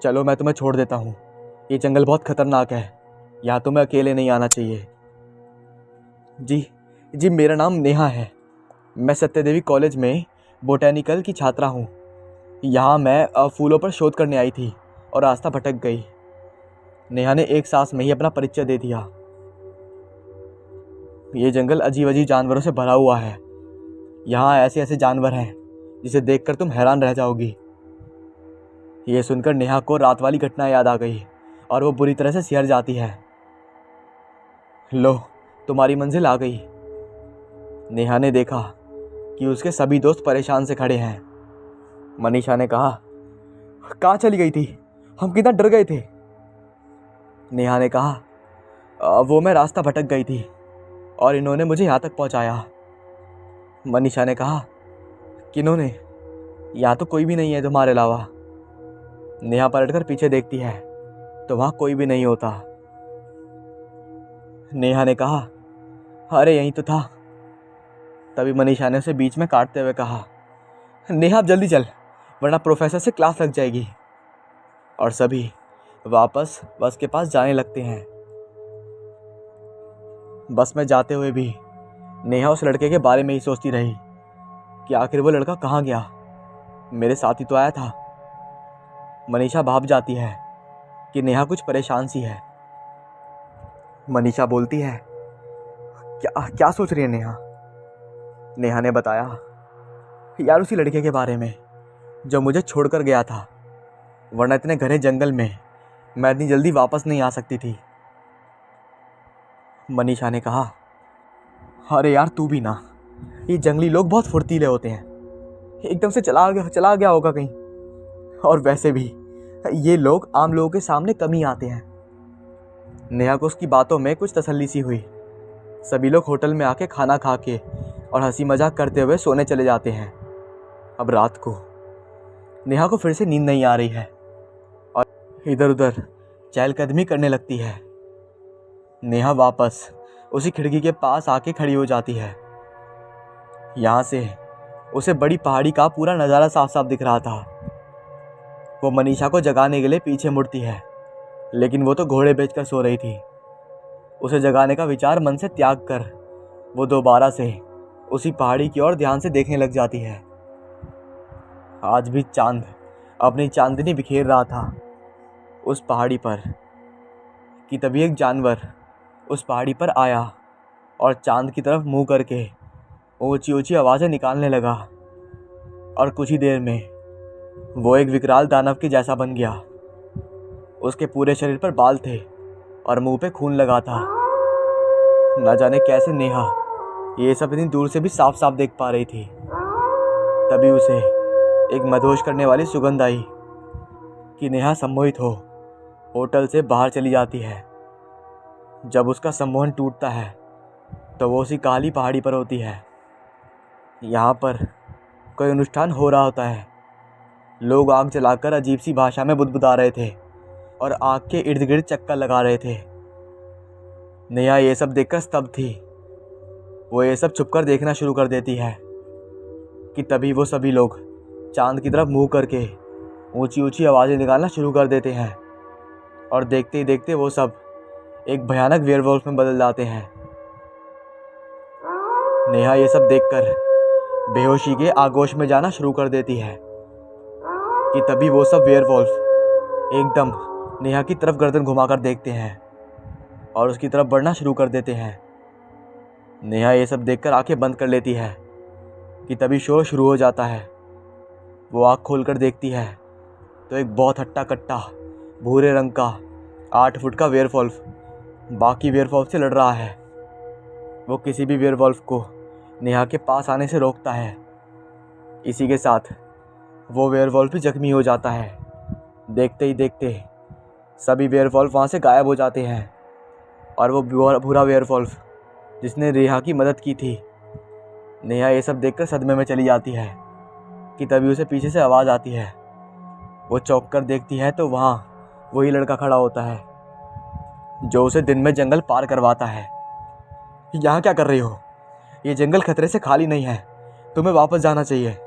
चलो मैं तुम्हें छोड़ देता हूँ, ये जंगल बहुत खतरनाक है, यहाँ तुम्हें अकेले नहीं आना चाहिए। जी मेरा नाम नेहा है, मैं सत्यदेवी कॉलेज में बोटैनिकल की छात्रा हूँ। यहाँ मैं फूलों पर शोध करने आई थी और रास्ता भटक गई। नेहा ने एक सांस में ही अपना परिचय दे दिया। ये जंगल अजीब अजीब जानवरों से भरा हुआ है। यहाँ ऐसे ऐसे जानवर हैं जिसे देखकर तुम हैरान रह जाओगी। ये सुनकर नेहा को रात वाली घटना याद आ गई और वो बुरी तरह से सिहर जाती है। लो, तुम्हारी मंजिल आ गई। नेहा ने देखा कि उसके सभी दोस्त परेशान से खड़े हैं। मनीषा ने कहा, कहाँ चली गई थी? हम कितना डर गए थे। नेहा ने कहा, वो मैं रास्ता भटक गई थी और इन्होंने मुझे यहाँ तक पहुँचाया। मनीषा ने कहा, किन्होंने? यहाँ तो कोई भी नहीं है तुम्हारे अलावा। नेहा पलटकर पीछे देखती है तो वहाँ कोई भी नहीं होता। नेहा ने कहा, अरे यहीं तो था। तभी मनीषा ने उसे बीच में काटते हुए कहा, नेहा अब जल्दी चल, वरना प्रोफेसर से क्लास लग जाएगी। और सभी वापस बस के पास जाने लगते हैं। बस में जाते हुए भी नेहा उस लड़के के बारे में ही सोचती रही कि आखिर वो लड़का कहाँ गया, मेरे साथ ही तो आया था। मनीषा भाप जाती है कि नेहा कुछ परेशान सी है। मनीषा बोलती है, क्या सोच रही है नेहा? नेहा ने बताया, यार उसी लड़के के बारे में जो मुझे छोड़कर गया था, वरना इतने घने जंगल में मैं इतनी जल्दी वापस नहीं आ सकती थी। मनीषा ने कहा, अरे यार तू भी ना, ये जंगली लोग बहुत फुर्तीले होते हैं, एकदम से चला गया होगा कहीं, और वैसे भी ये लोग आम लोगों के सामने कम ही आते हैं। नेहा को उसकी बातों में कुछ तसल्ली सी हुई। सभी लोग होटल में आके खाना खा के और हंसी मजाक करते हुए सोने चले जाते हैं। अब रात को नेहा को फिर से नींद नहीं आ रही है और इधर उधर चहलकदमी करने लगती है। नेहा वापस उसी खिड़की के पास आके खड़ी हो जाती है। यहाँ से उसे बड़ी पहाड़ी का पूरा नज़ारा साफ साफ दिख रहा था। वो मनीषा को जगाने के लिए पीछे मुड़ती है, लेकिन वो तो घोड़े बेचकर सो रही थी। उसे जगाने का विचार मन से त्याग कर वो दोबारा से उसी पहाड़ी की ओर ध्यान से देखने लग जाती है। आज भी चांद अपनी चांदनी बिखेर रहा था उस पहाड़ी पर कि तभी एक जानवर उस पहाड़ी पर आया और चांद की तरफ मुंह करके ऊंची ऊंची आवाज़ें निकालने लगा। और कुछ ही देर में वो एक विकराल दानव के जैसा बन गया। उसके पूरे शरीर पर बाल थे और मुंह पे खून लगा था। न जाने कैसे नेहा ये सब इतनी दूर से भी साफ साफ देख पा रही थी। तभी उसे एक मदहोश करने वाली सुगंध आई कि नेहा सम्मोहित हो होटल से बाहर चली जाती है। जब उसका सम्मोहन टूटता है तो वो उसी काली पहाड़ी पर होती है। यहाँ पर कोई अनुष्ठान हो रहा होता है। लोग आग जलाकर अजीब सी भाषा में बुदबुदा रहे थे और आग के इर्द गिर्द चक्कर लगा रहे थे। नेहा ये सब देखकर स्तब्ध थी। वो ये सब छुपकर देखना शुरू कर देती है कि तभी वो सभी लोग चांद की तरफ मुंह करके ऊंची ऊंची आवाज़ें निकालना शुरू कर देते हैं और देखते ही देखते वो सब एक भयानक वेयरवुल्फ में बदल जाते हैं। नेहा ये सब देखकर बेहोशी के आगोश में जाना शुरू कर देती है कि तभी वो सब वेयरवुल्फ एकदम नेहा की तरफ गर्दन घुमाकर देखते हैं और उसकी तरफ बढ़ना शुरू कर देते हैं। नेहा ये सब देखकर आंखें बंद कर लेती है कि तभी शो शुरू हो जाता है। वो आँख खोलकर देखती है तो एक बहुत हट्टा कट्टा भूरे रंग का 8 फुट का वेयरवुल्फ बाकी वेयरवुल्फ से लड़ रहा है। वो किसी भी वेयरवुल्फ को नेहा के पास आने से रोकता है। इसी के साथ वो वेयरवुल्फ भी जख्मी हो जाता है। देखते ही देखते सभी वेयरवुल्फ वहाँ से गायब हो जाते हैं और वो भूरा वेयरवुल्फ जिसने नेहा की मदद की थी। नेहा ये सब देखकर सदमे में चली जाती है कि तभी उसे पीछे से आवाज़ आती है। वो चौंक कर देखती है तो वहाँ वही लड़का खड़ा होता है जो उसे दिन में जंगल पार करवाता है। यहाँ क्या कर रही हो? ये जंगल खतरे से खाली नहीं है, तुम्हें वापस जाना चाहिए।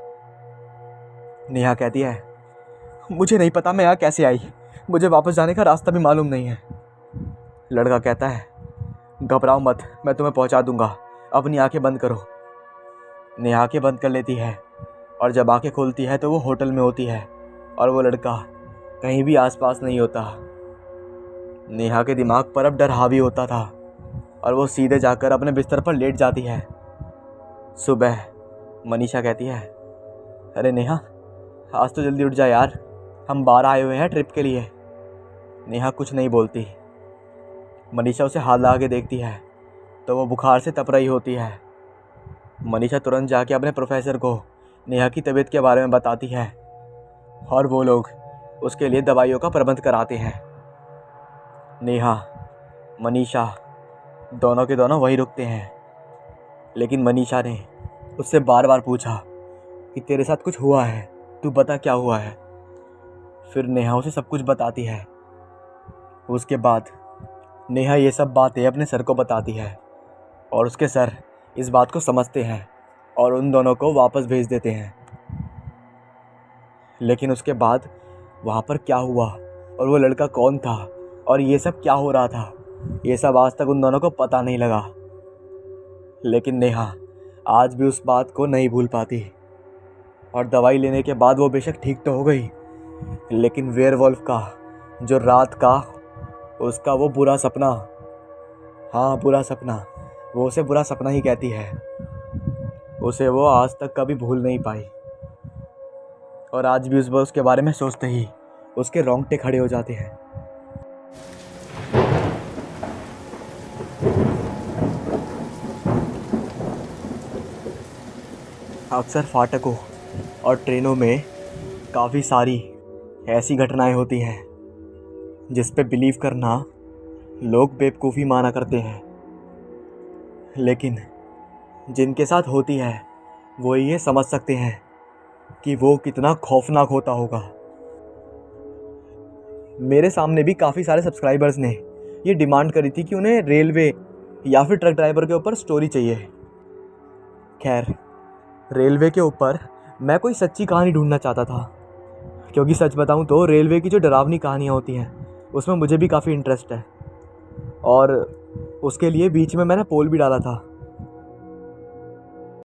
नेहा कहती है, मुझे नहीं पता मैं यहाँ कैसे आई, मुझे वापस जाने का रास्ता भी मालूम नहीं है। लड़का कहता है, घबराओ मत, मैं तुम्हें पहुँचा दूंगा, अपनी आंखें बंद करो। नेहा आंखें बंद कर लेती है और जब आंखें खोलती है तो वो होटल में होती है और वो लड़का कहीं भी आसपास नहीं होता। नेहा के दिमाग पर अब डर हावी होता था और वो सीधे जाकर अपने बिस्तर पर लेट जाती है। सुबह मनीषा कहती है, अरे नेहा, आज तो जल्दी उठ जा यार, हम बाहर आए हुए हैं ट्रिप के लिए। नेहा कुछ नहीं बोलती। मनीषा उसे हाथ लगा के देखती है तो वो बुखार से तप रही होती है। मनीषा तुरंत जाके अपने प्रोफेसर को नेहा की तबीयत के बारे में बताती है और वो लोग उसके लिए दवाइयों का प्रबंध कराते हैं। नेहा, मनीषा दोनों के दोनों वहीं रुकते हैं, लेकिन मनीषा ने उससे बार बार पूछा कि तेरे साथ कुछ हुआ है, तू बता क्या हुआ है। फिर नेहा उसे सब कुछ बताती है। उसके बाद नेहा ये सब बातें अपने सर को बताती है और उसके सर इस बात को समझते हैं और उन दोनों को वापस भेज देते हैं। लेकिन उसके बाद वहाँ पर क्या हुआ और वो लड़का कौन था और ये सब क्या हो रहा था, ये सब आज तक उन दोनों को पता नहीं लगा। लेकिन नेहा आज भी उस बात को नहीं भूल पाती और दवाई लेने के बाद वो बेशक ठीक तो हो गई, लेकिन वेयरवुल्फ का जो रात का उसका वो बुरा सपना, हाँ बुरा सपना, वो उसे बुरा सपना ही कहती है, उसे वो आज तक कभी भूल नहीं पाई। और आज भी उसके बारे में सोचते ही उसके रोंगटे खड़े हो जाते हैं। अक्सर फाटकों और ट्रेनों में काफ़ी सारी ऐसी घटनाएं होती हैं जिस पे बिलीव करना लोग बेवकूफ़ी माना करते हैं, लेकिन जिनके साथ होती है वो ये समझ सकते हैं कि वो कितना खौफनाक होता होगा। मेरे सामने भी काफ़ी सारे सब्सक्राइबर्स ने ये डिमांड करी थी कि उन्हें रेलवे या फिर ट्रक ड्राइवर के ऊपर स्टोरी चाहिए। खैर, रेलवे के ऊपर मैं कोई सच्ची कहानी ढूंढना चाहता था, क्योंकि सच बताऊं तो रेलवे की जो डरावनी कहानियाँ होती हैं उसमें मुझे भी काफ़ी इंटरेस्ट है। और उसके लिए बीच में मैंने पोल भी डाला था